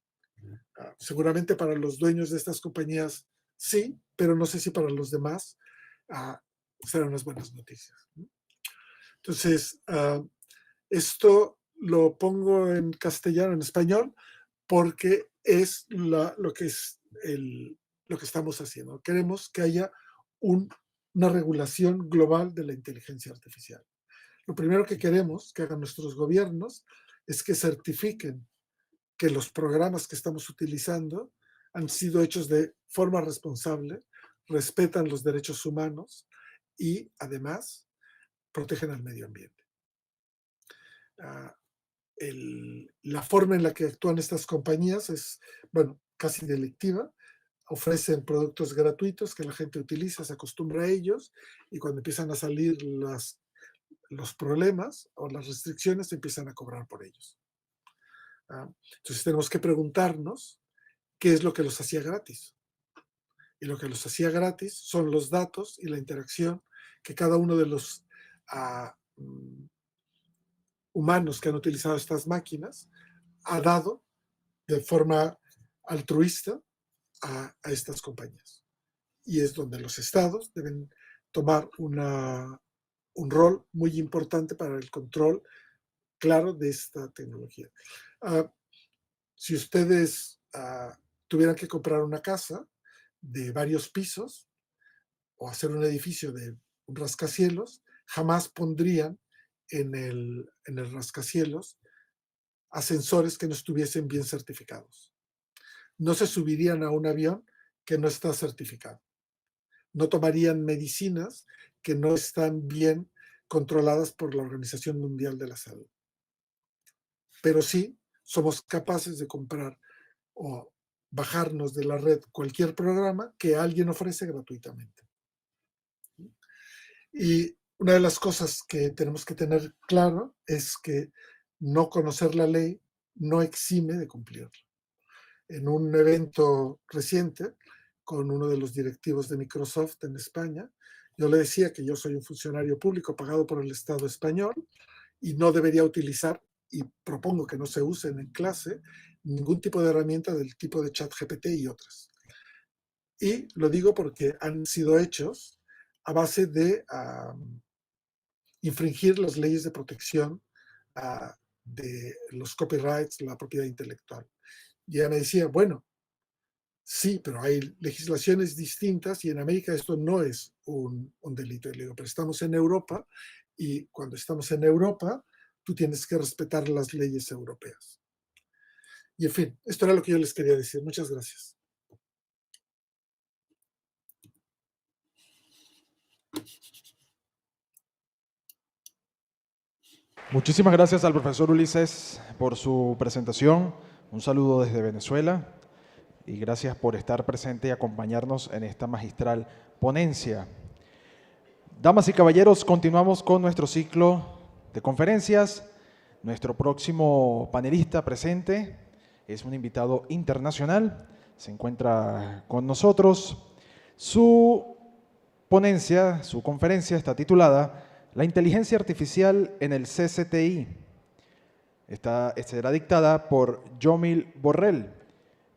Seguramente para los dueños de estas compañías sí, pero no sé si para los demás serán unas buenas noticias. Entonces, esto lo pongo en castellano, en español, porque es lo que estamos haciendo. Queremos que haya una regulación global de la inteligencia artificial. Lo primero que queremos que hagan nuestros gobiernos es que certifiquen que los programas que estamos utilizando han sido hechos de forma responsable, respetan los derechos humanos y además protegen al medio ambiente. La forma en la que actúan estas compañías es, bueno, casi delictiva. Ofrecen productos gratuitos que la gente utiliza, se acostumbra a ellos y cuando empiezan a salir los problemas o las restricciones empiezan a cobrar por ellos. Entonces tenemos que preguntarnos qué es lo que los hacía gratis. Y lo que los hacía gratis son los datos y la interacción que cada uno de los humanos que han utilizado estas máquinas ha dado de forma altruista a estas compañías. Y es donde los estados deben tomar un rol muy importante para el control claro de esta tecnología. Si ustedes tuvieran que comprar una casa de varios pisos o hacer un edificio de un rascacielos, jamás pondrían en el rascacielos ascensores que no estuviesen bien certificados. No se subirían a un avión que no está certificado. No tomarían medicinas que no están bien controladas por la Organización Mundial de la Salud. Pero sí somos capaces de comprar o bajarnos de la red cualquier programa que alguien ofrece gratuitamente. Y una de las cosas que tenemos que tener claro es que no conocer la ley no exime de cumplirla. En un evento reciente con uno de los directivos de Microsoft en España, yo le decía que yo soy un funcionario público pagado por el Estado español y no debería utilizar, y propongo que no se usen en clase, ningún tipo de herramienta del tipo de ChatGPT y otras. Y lo digo porque han sido hechos a base de infringir las leyes de protección de los copyrights, la propiedad intelectual. Y ella me decía, bueno, sí, pero hay legislaciones distintas y en América esto no es un delito. Y le digo, pero estamos en Europa y cuando estamos en Europa, tú tienes que respetar las leyes europeas. Y en fin, esto era lo que yo les quería decir. Muchas gracias. Muchísimas gracias al profesor Ulises por su presentación. Un saludo desde Venezuela y gracias por estar presente y acompañarnos en esta magistral ponencia. Damas y caballeros, continuamos con nuestro ciclo de conferencias. Nuestro próximo panelista presente es un invitado internacional. Se encuentra con nosotros. Su ponencia, su conferencia está titulada La inteligencia artificial en el CCTI. Será dictada por Yomil Borrell,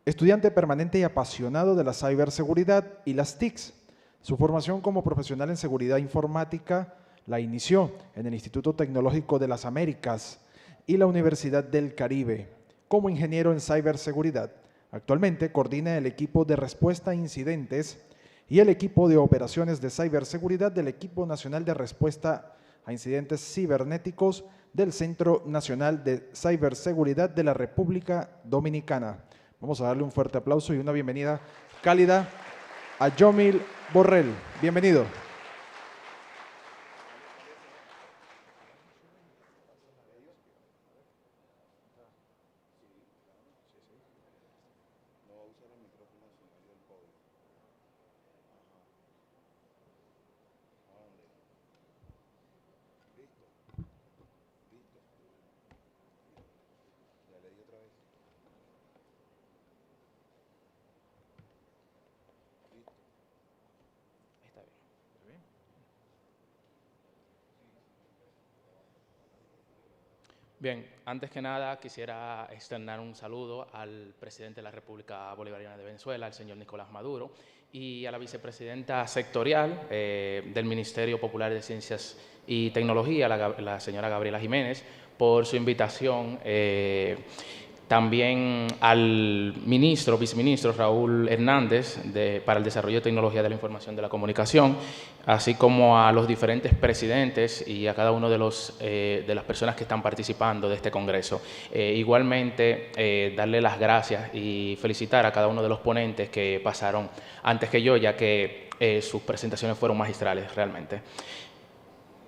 estudiante permanente y apasionado de la ciberseguridad y las TICs. Su formación como profesional en seguridad informática la inició en el Instituto Tecnológico de las Américas y la Universidad del Caribe. Como ingeniero en ciberseguridad, actualmente coordina el equipo de respuesta a incidentes y el equipo de operaciones de ciberseguridad del Equipo Nacional de Respuesta a Incidentes Cibernéticos del Centro Nacional de Ciberseguridad de la República Dominicana. Vamos a darle un fuerte aplauso y una bienvenida cálida a Yomil Borrell. Bienvenido. Bien, antes que nada quisiera externar un saludo al presidente de la República Bolivariana de Venezuela, el señor Nicolás Maduro, y a la vicepresidenta sectorial del Ministerio Popular de Ciencias y Tecnología, la señora Gabriela Jiménez, por su invitación. También al viceministro Raúl Hernández para el Desarrollo de Tecnología de la Información de la Comunicación, así como a los diferentes presidentes y a cada uno de las personas que están participando de este congreso. Igualmente, darle las gracias y felicitar a cada uno de los ponentes que pasaron antes que yo, ya que sus presentaciones fueron magistrales realmente.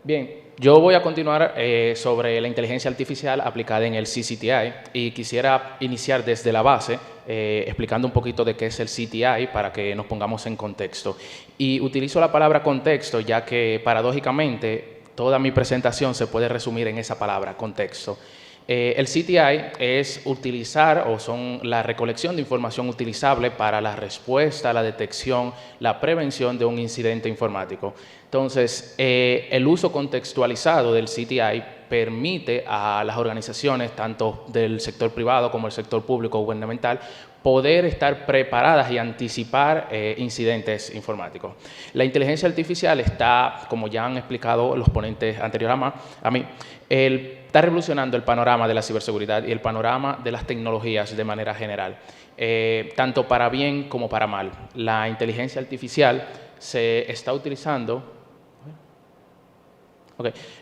Bien, yo voy a continuar sobre la inteligencia artificial aplicada en el CCTI y quisiera iniciar desde la base explicando un poquito de qué es el CTI para que nos pongamos en contexto. Y utilizo la palabra contexto ya que paradójicamente toda mi presentación se puede resumir en esa palabra, contexto. El CTI es son la recolección de información utilizable para la respuesta, la detección, la prevención de un incidente informático. Entonces, el uso contextualizado del CTI permite a las organizaciones, tanto del sector privado como del sector público gubernamental, poder estar preparadas y anticipar incidentes informáticos. La inteligencia artificial está, como ya han explicado los ponentes anteriores a mí, está revolucionando el panorama de la ciberseguridad y el panorama de las tecnologías de manera general, tanto para bien como para mal. La inteligencia artificial se está utilizando.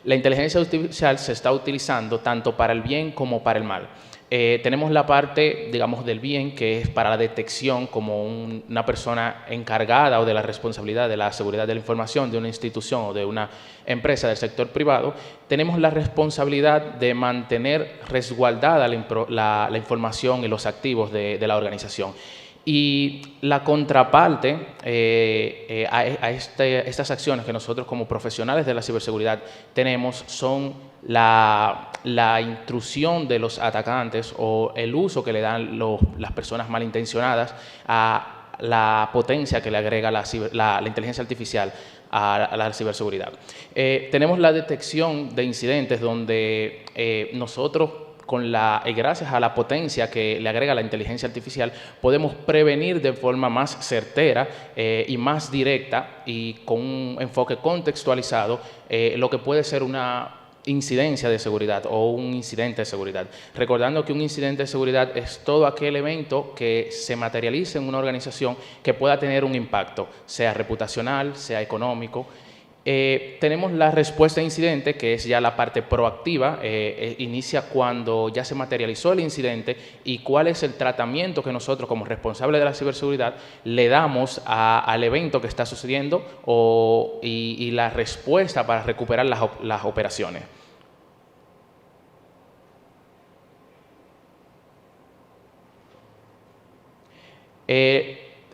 La inteligencia artificial se está utilizando tanto para el bien como para el mal. Tenemos la parte, digamos, del bien, que es para la detección como una persona encargada o de la responsabilidad de la seguridad de la información de una institución o de una empresa del sector privado. Tenemos la responsabilidad de mantener resguardada la información y los activos de la organización. Y la contraparte a estas acciones que nosotros como profesionales de la ciberseguridad tenemos son la intrusión de los atacantes o el uso que le dan las personas malintencionadas a la potencia que le agrega la inteligencia artificial a la ciberseguridad. Tenemos la detección de incidentes donde nosotros, gracias a la potencia que le agrega la inteligencia artificial, podemos prevenir de forma más certera y más directa y con un enfoque contextualizado lo que puede ser una incidencia de seguridad o un incidente de seguridad. Recordando que un incidente de seguridad es todo aquel evento que se materialice en una organización que pueda tener un impacto, sea reputacional, sea económico. Tenemos la respuesta a incidente, que es ya la parte proactiva, inicia cuando ya se materializó el incidente y cuál es el tratamiento que nosotros como responsables de la ciberseguridad le damos al evento que está sucediendo y la respuesta para recuperar las operaciones.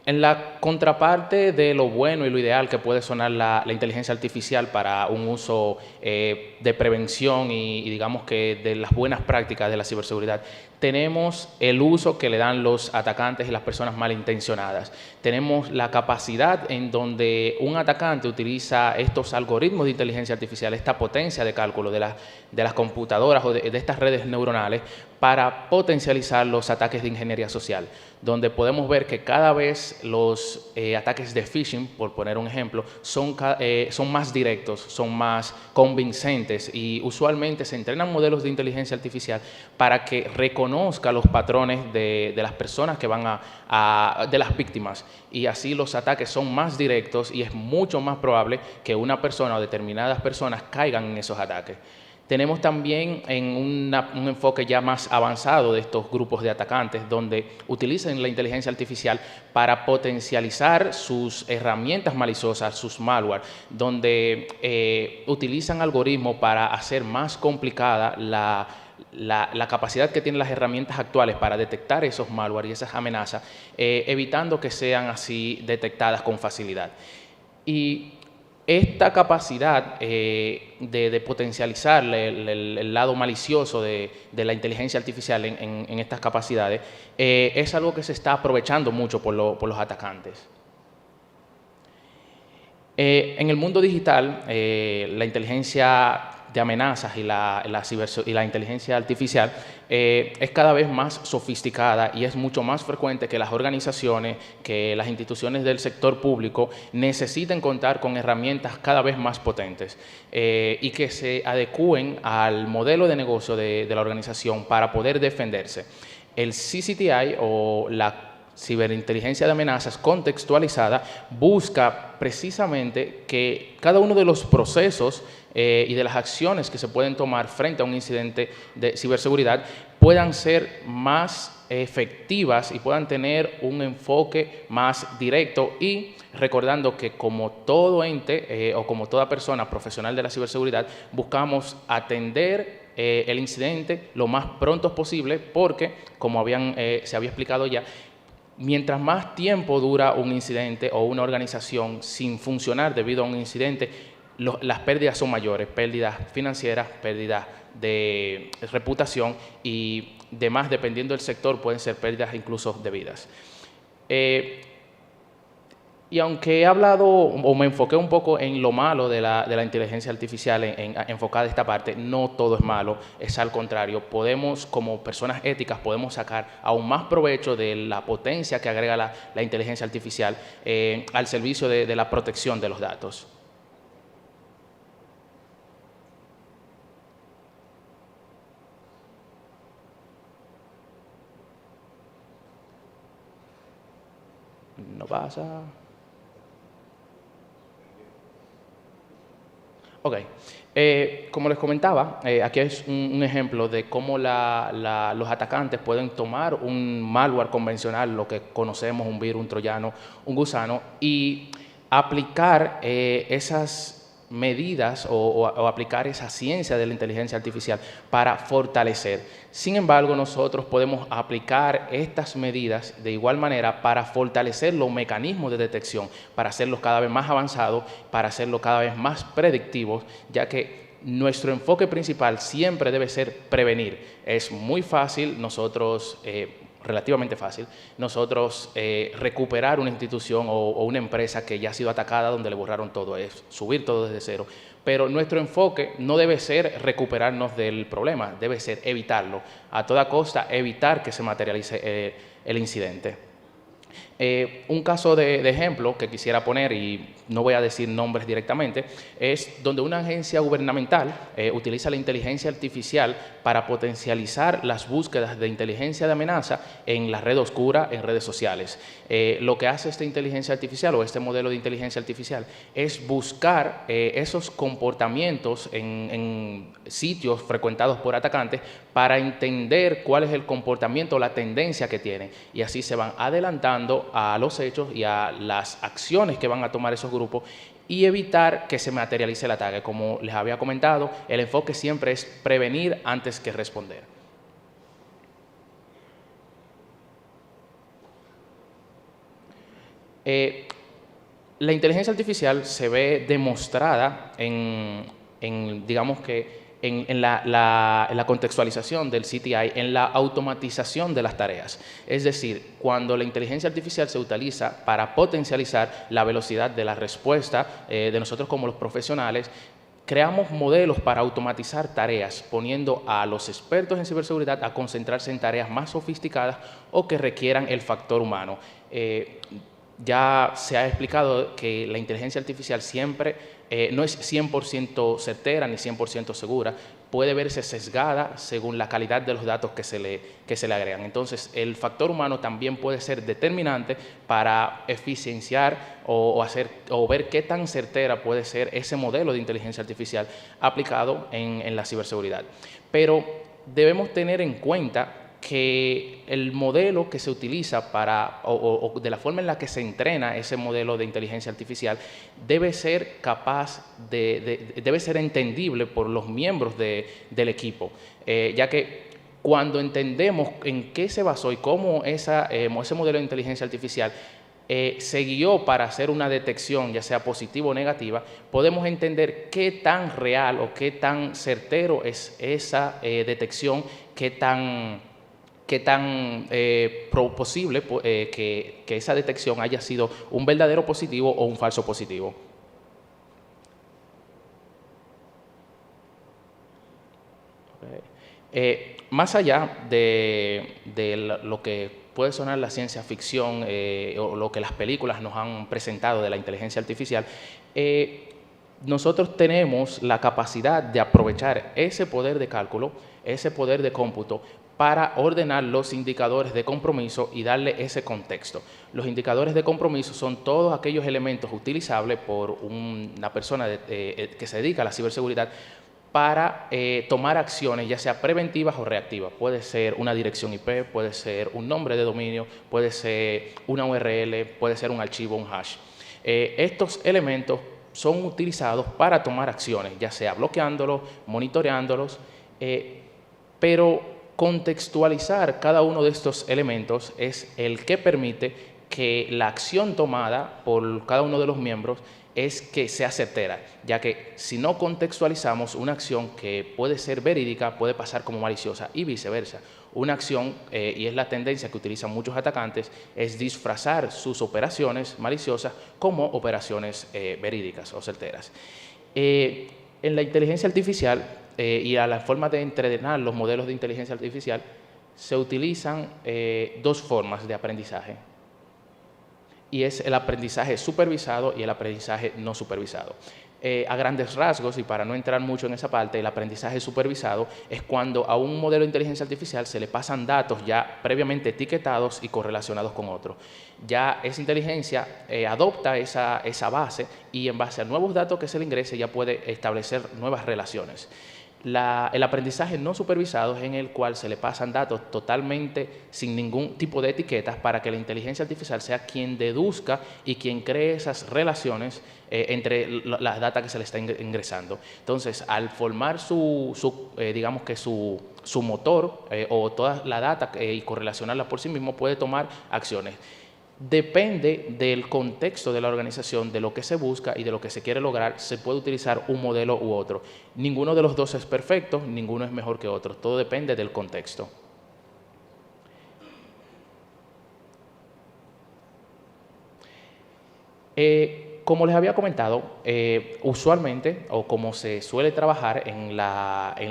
En la contraparte de lo bueno y lo ideal que puede sonar la inteligencia artificial para un uso de prevención y digamos que de las buenas prácticas de la ciberseguridad, tenemos el uso que le dan los atacantes y las personas malintencionadas. Tenemos la capacidad en donde un atacante utiliza estos algoritmos de inteligencia artificial, esta potencia de cálculo de las computadoras o de estas redes neuronales para potencializar los ataques de ingeniería social, donde podemos ver que cada vez los ataques de phishing, por poner un ejemplo, son más directos, son más convincentes y usualmente se entrenan modelos de inteligencia artificial para que reconozca los patrones de las personas que van de las víctimas, y así los ataques son más directos y es mucho más probable que una persona o determinadas personas caigan en esos ataques. Tenemos también un enfoque ya más avanzado de estos grupos de atacantes, donde utilizan la inteligencia artificial para potencializar sus herramientas maliciosas, sus malware, donde utilizan algoritmos para hacer más complicada la capacidad que tienen las herramientas actuales para detectar esos malware y esas amenazas, evitando que sean así detectadas con facilidad. Y esta capacidad de potencializar el lado malicioso de la inteligencia artificial en estas capacidades es algo que se está aprovechando mucho por los atacantes. En el mundo digital, la inteligencia de amenazas y la inteligencia artificial es cada vez más sofisticada y es mucho más frecuente que las organizaciones, que las instituciones del sector público necesiten contar con herramientas cada vez más potentes y que se adecúen al modelo de negocio de la organización para poder defenderse. El CCTI o la ciberinteligencia de amenazas contextualizada busca precisamente que cada uno de los procesos y de las acciones que se pueden tomar frente a un incidente de ciberseguridad puedan ser más efectivas y puedan tener un enfoque más directo, y recordando que como todo ente o como toda persona profesional de la ciberseguridad buscamos atender el incidente lo más pronto posible, porque como se había explicado ya, mientras más tiempo dura un incidente o una organización sin funcionar debido a un incidente, las pérdidas son mayores, pérdidas financieras, pérdidas de reputación y demás, dependiendo del sector, pueden ser pérdidas incluso de vidas. Y aunque he hablado o me enfoqué un poco en lo malo de la inteligencia artificial, enfocada en esta parte, no todo es malo, es al contrario. Podemos, como personas éticas, podemos sacar aún más provecho de la potencia que agrega la inteligencia artificial al servicio de la protección de los datos. No pasa. Ok, como les comentaba, aquí es un ejemplo de cómo los atacantes pueden tomar un malware convencional, lo que conocemos, un virus, un troyano, un gusano, y aplicar esas medidas o aplicar esa ciencia de la inteligencia artificial para fortalecer. Sin embargo, nosotros podemos aplicar estas medidas de igual manera para fortalecer los mecanismos de detección, para hacerlos cada vez más avanzados, para hacerlos cada vez más predictivos, ya que nuestro enfoque principal siempre debe ser prevenir. Es muy fácil relativamente fácil, nosotros recuperar una institución o una empresa que ya ha sido atacada, donde le borraron todo, es subir todo desde cero. Pero nuestro enfoque no debe ser recuperarnos del problema, debe ser evitarlo. A toda costa, evitar que se materialice el incidente. Un caso de ejemplo que quisiera poner, y no voy a decir nombres directamente, es donde una agencia gubernamental utiliza la inteligencia artificial para potencializar las búsquedas de inteligencia de amenaza en la red oscura, en redes sociales. Lo que hace esta inteligencia artificial o este modelo de inteligencia artificial es buscar esos comportamientos en sitios frecuentados por atacantes para entender cuál es el comportamiento o la tendencia que tienen, y así se van adelantando a los hechos y a las acciones que van a tomar esos grupos y evitar que se materialice el ataque. Como les había comentado, el enfoque siempre es prevenir antes que responder. La inteligencia artificial se ve demostrada digamos que en la contextualización del CTI, en la automatización de las tareas. Es decir, cuando la inteligencia artificial se utiliza para potencializar la velocidad de la respuesta de nosotros como los profesionales, creamos modelos para automatizar tareas, poniendo a los expertos en ciberseguridad a concentrarse en tareas más sofisticadas o que requieran el factor humano. Ya se ha explicado que la inteligencia artificial siempre no es 100% certera ni 100% segura, puede verse sesgada según la calidad de los datos que se le agregan. Entonces, el factor humano también puede ser determinante para eficienciar o ver qué tan certera puede ser ese modelo de inteligencia artificial aplicado en la ciberseguridad. Pero debemos tener en cuenta que el modelo que se utiliza o de la forma en la que se entrena ese modelo de inteligencia artificial debe ser debe ser entendible por los miembros del equipo, ya que cuando entendemos en qué se basó y cómo ese modelo de inteligencia artificial se guió para hacer una detección, ya sea positiva o negativa, podemos entender qué tan real o qué tan certero es esa detección, qué tan posible que esa detección haya sido un verdadero positivo o un falso positivo. Más allá de lo que puede sonar la ciencia ficción o lo que las películas nos han presentado de la inteligencia artificial, nosotros tenemos la capacidad de aprovechar ese poder de cálculo, ese poder de cómputo, para ordenar los indicadores de compromiso y darle ese contexto. Los indicadores de compromiso son todos aquellos elementos utilizables por una persona que se dedica a la ciberseguridad para tomar acciones, ya sea preventivas o reactivas. Puede ser una dirección IP, puede ser un nombre de dominio, puede ser una URL, puede ser un archivo, un hash. Estos elementos son utilizados para tomar acciones, ya sea bloqueándolos, monitoreándolos, pero contextualizar cada uno de estos elementos es el que permite que la acción tomada por cada uno de los miembros es que sea certera, ya que si no contextualizamos una acción que puede ser verídica, puede pasar como maliciosa y viceversa. Una acción, y es la tendencia que utilizan muchos atacantes, es disfrazar sus operaciones maliciosas como operaciones verídicas o certeras. En la inteligencia artificial y a la forma de entrenar los modelos de inteligencia artificial se utilizan dos formas de aprendizaje. Y es el aprendizaje supervisado y el aprendizaje no supervisado. A grandes rasgos, y para no entrar mucho en esa parte, el aprendizaje supervisado es cuando a un modelo de inteligencia artificial se le pasan datos ya previamente etiquetados y correlacionados con otros. Ya esa inteligencia adopta esa base y en base a nuevos datos que se le ingrese ya puede establecer nuevas relaciones. El aprendizaje no supervisado es en el cual se le pasan datos totalmente sin ningún tipo de etiquetas para que la inteligencia artificial sea quien deduzca y quien cree esas relaciones entre las datos que se le está ingresando. Entonces, al formar digamos que su motor o toda la data y correlacionarla por sí mismo, puede tomar acciones. Depende del contexto de la organización, de lo que se busca y de lo que se quiere lograr, se puede utilizar un modelo u otro. Ninguno de los dos es perfecto, ninguno es mejor que otro, todo depende del contexto. Como les había comentado, usualmente, o como se suele trabajar en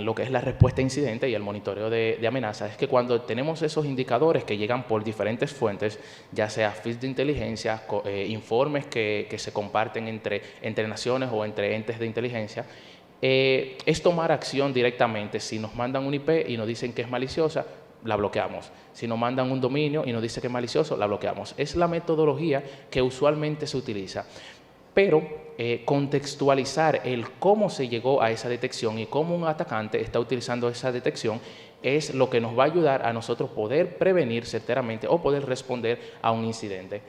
lo que es la respuesta a incidentes y el monitoreo de amenazas, es que cuando tenemos esos indicadores que llegan por diferentes fuentes, ya sea feeds de inteligencia, informes que se comparten entre naciones o entre entes de inteligencia, es tomar acción directamente. Si nos mandan un IP y nos dicen que es maliciosa, la bloqueamos. Si nos mandan un dominio y nos dice que es malicioso, la bloqueamos. Es la metodología que usualmente se utiliza. Pero contextualizar el cómo se llegó a esa detección y cómo un atacante está utilizando esa detección es lo que nos va a ayudar a nosotros poder prevenir certeramente o poder responder a un incidente.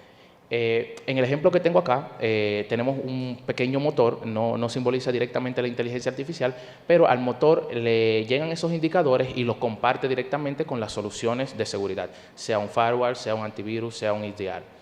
En el ejemplo que tengo acá, tenemos un pequeño motor, no simboliza directamente la inteligencia artificial, pero al motor le llegan esos indicadores y los comparte directamente con las soluciones de seguridad, sea un firewall, sea un antivirus, sea un EDR.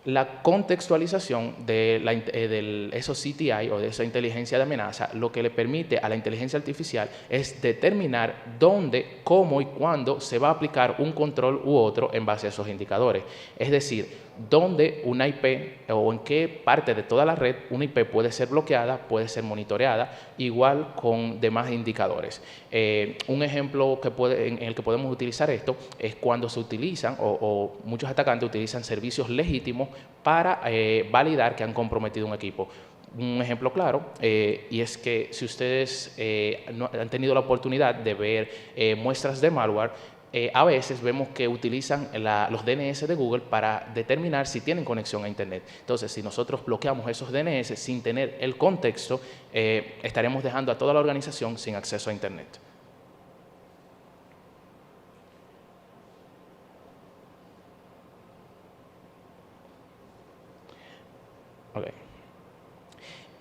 La contextualización de esos CTI o de esa inteligencia de amenaza, lo que le permite a la inteligencia artificial es determinar dónde, cómo y cuándo se va a aplicar un control u otro en base a esos indicadores. Es decir, dónde una IP o en qué parte de toda la red una IP puede ser bloqueada, puede ser monitoreada, igual con demás indicadores. Un ejemplo en el que podemos utilizar esto es cuando se utilizan o muchos atacantes utilizan servicios legítimos para validar que han comprometido un equipo. Un ejemplo claro, y es que si ustedes han tenido la oportunidad de ver muestras de malware, a veces vemos que utilizan los DNS de Google para determinar si tienen conexión a Internet. Entonces, si nosotros bloqueamos esos DNS sin tener el contexto, estaremos dejando a toda la organización sin acceso a Internet. Okay.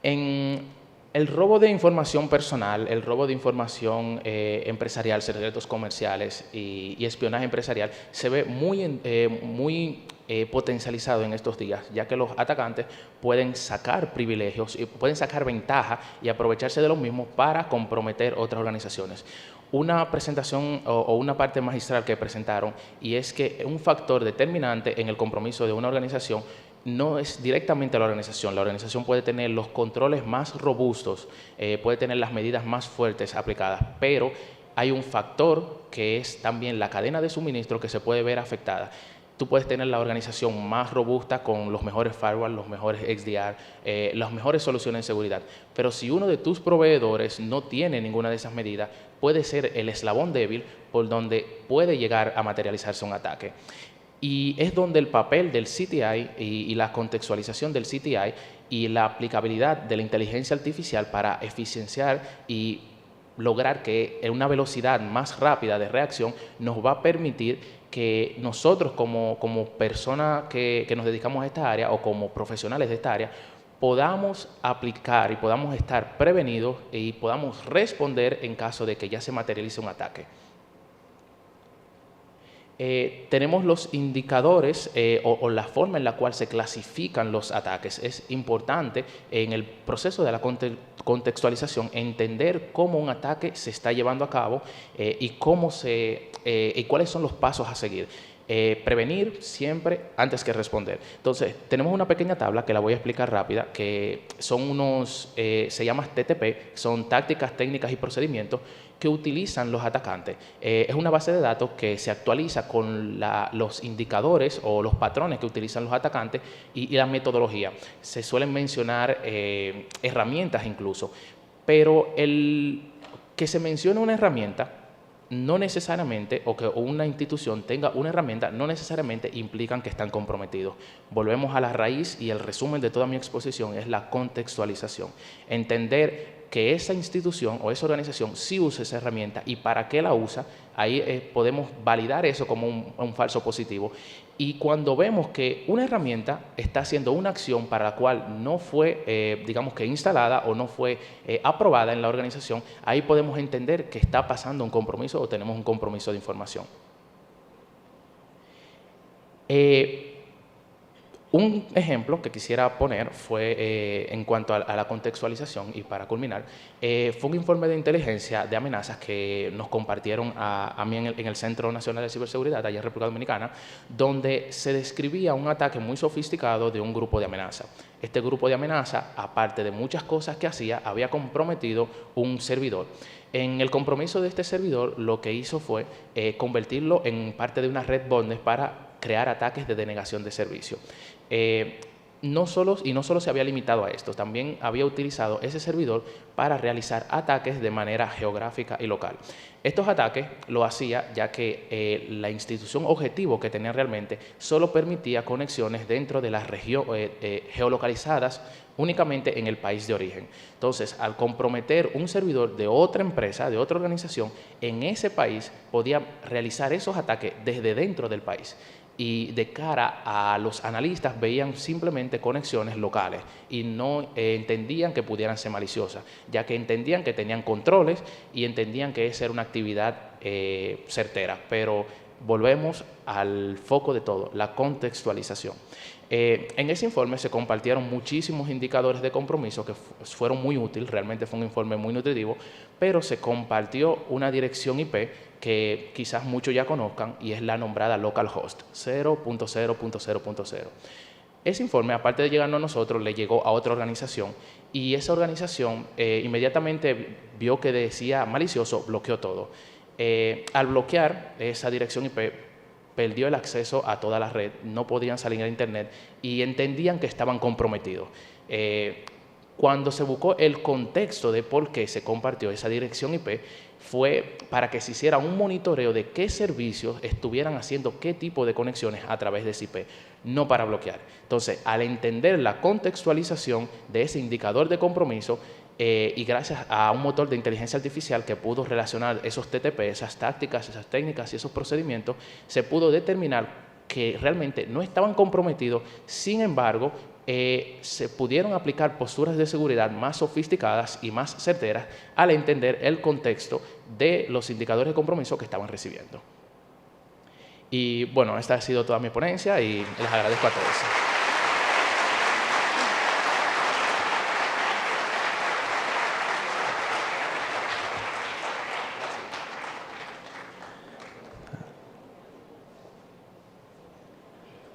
En el robo de información personal, el robo de información empresarial, secretos comerciales y espionaje empresarial se ve muy potencializado en estos días, ya que los atacantes pueden sacar privilegios y pueden sacar ventaja y aprovecharse de los mismos para comprometer otras organizaciones. Una presentación o una parte magistral que presentaron, y es que un factor determinante en el compromiso de una organización no es directamente la organización puede tener los controles más robustos, puede tener las medidas más fuertes aplicadas, pero hay un factor que es también la cadena de suministro que se puede ver afectada. Tú puedes tener la organización más robusta con los mejores firewalls, los mejores XDR, las mejores soluciones de seguridad. Pero si uno de tus proveedores no tiene ninguna de esas medidas, puede ser el eslabón débil por donde puede llegar a materializarse un ataque. Y es donde el papel del CTI y la contextualización del CTI y la aplicabilidad de la inteligencia artificial para eficienciar y lograr que una velocidad más rápida de reacción nos va a permitir que nosotros como personas que nos dedicamos a esta área o como profesionales de esta área podamos aplicar y podamos estar prevenidos y podamos responder en caso de que ya se materialice un ataque. Tenemos los indicadores o la forma en la cual se clasifican los ataques. Es importante en el proceso de la contextualización entender cómo un ataque se está llevando a cabo y cuáles son los pasos a seguir. Prevenir siempre antes que responder. Entonces, tenemos una pequeña tabla que la voy a explicar rápida, que son se llama TTP, son tácticas, técnicas y procedimientos que utilizan los atacantes. Es una base de datos que se actualiza con los indicadores o los patrones que utilizan los atacantes y la metodología. Se suelen mencionar herramientas incluso, pero el que se mencione una herramienta no necesariamente, o que una institución tenga una herramienta, no necesariamente implican que están comprometidos. Volvemos a la raíz y el resumen de toda mi exposición es la contextualización. Entender que esa institución o esa organización sí usa esa herramienta y para qué la usa, ahí podemos validar eso como un falso positivo. Y cuando vemos que una herramienta está haciendo una acción para la cual no fue, digamos que instalada o no fue aprobada en la organización, ahí podemos entender que está pasando un compromiso o tenemos un compromiso de información. Un ejemplo que quisiera poner fue en cuanto a la contextualización y para culminar, fue un informe de inteligencia de amenazas que nos compartieron a mí en el Centro Nacional de Ciberseguridad, allá en República Dominicana, donde se describía un ataque muy sofisticado de un grupo de amenaza. Este grupo de amenaza, aparte de muchas cosas que hacía, había comprometido un servidor. En el compromiso de este servidor, lo que hizo fue convertirlo en parte de una red botnet para crear ataques de denegación de servicio. No solo se había limitado a esto, también había utilizado ese servidor para realizar ataques de manera geográfica y local. Estos ataques lo hacía ya que la institución objetivo que tenía realmente solo permitía conexiones dentro de las regiones geolocalizadas únicamente en el país de origen. Entonces, al comprometer un servidor de otra empresa, de otra organización, en ese país podía realizar esos ataques desde dentro del país. Y de cara a los analistas veían simplemente conexiones locales y no entendían que pudieran ser maliciosas, ya que entendían que tenían controles y entendían que esa era una actividad certera. Pero volvemos al foco de todo, la contextualización. En ese informe se compartieron muchísimos indicadores de compromiso que fueron muy útiles, realmente fue un informe muy nutritivo, pero se compartió una dirección IP que quizás muchos ya conozcan y es la nombrada localhost 0.0.0.0. Ese informe, aparte de llegarnos a nosotros, le llegó a otra organización y esa organización inmediatamente vio que decía malicioso, bloqueó todo. Al bloquear esa dirección IP, perdió el acceso a toda la red, no podían salir a internet y entendían que estaban comprometidos. Cuando se buscó el contexto de por qué se compartió esa dirección IP, fue para que se hiciera un monitoreo de qué servicios estuvieran haciendo qué tipo de conexiones a través de ese IP, no para bloquear. Entonces, al entender la contextualización de ese indicador de compromiso, y gracias a un motor de inteligencia artificial que pudo relacionar esos TTP, esas tácticas, esas técnicas y esos procedimientos, se pudo determinar que realmente no estaban comprometidos, sin embargo, se pudieron aplicar posturas de seguridad más sofisticadas y más certeras al entender el contexto de los indicadores de compromiso que estaban recibiendo. Y bueno, esta ha sido toda mi ponencia y les agradezco a todos.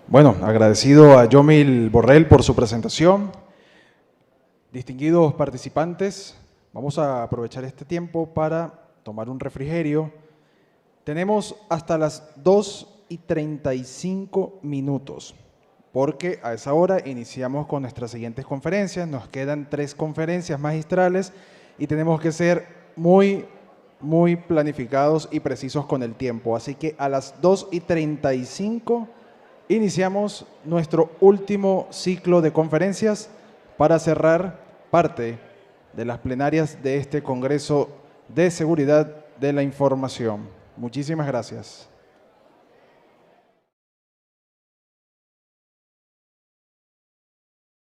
Bueno, agradecido a Yomil Borrell por su presentación. Distinguidos participantes, vamos a aprovechar este tiempo para tomar un refrigerio. Tenemos hasta las 2:35 minutos, porque a esa hora iniciamos con nuestras siguientes conferencias. Nos quedan 3 conferencias magistrales y tenemos que ser muy planificados y precisos con el tiempo. Así que a las 2:35 iniciamos nuestro último ciclo de conferencias para cerrar parte de las plenarias de este Congreso de Seguridad de la Información. Muchísimas gracias.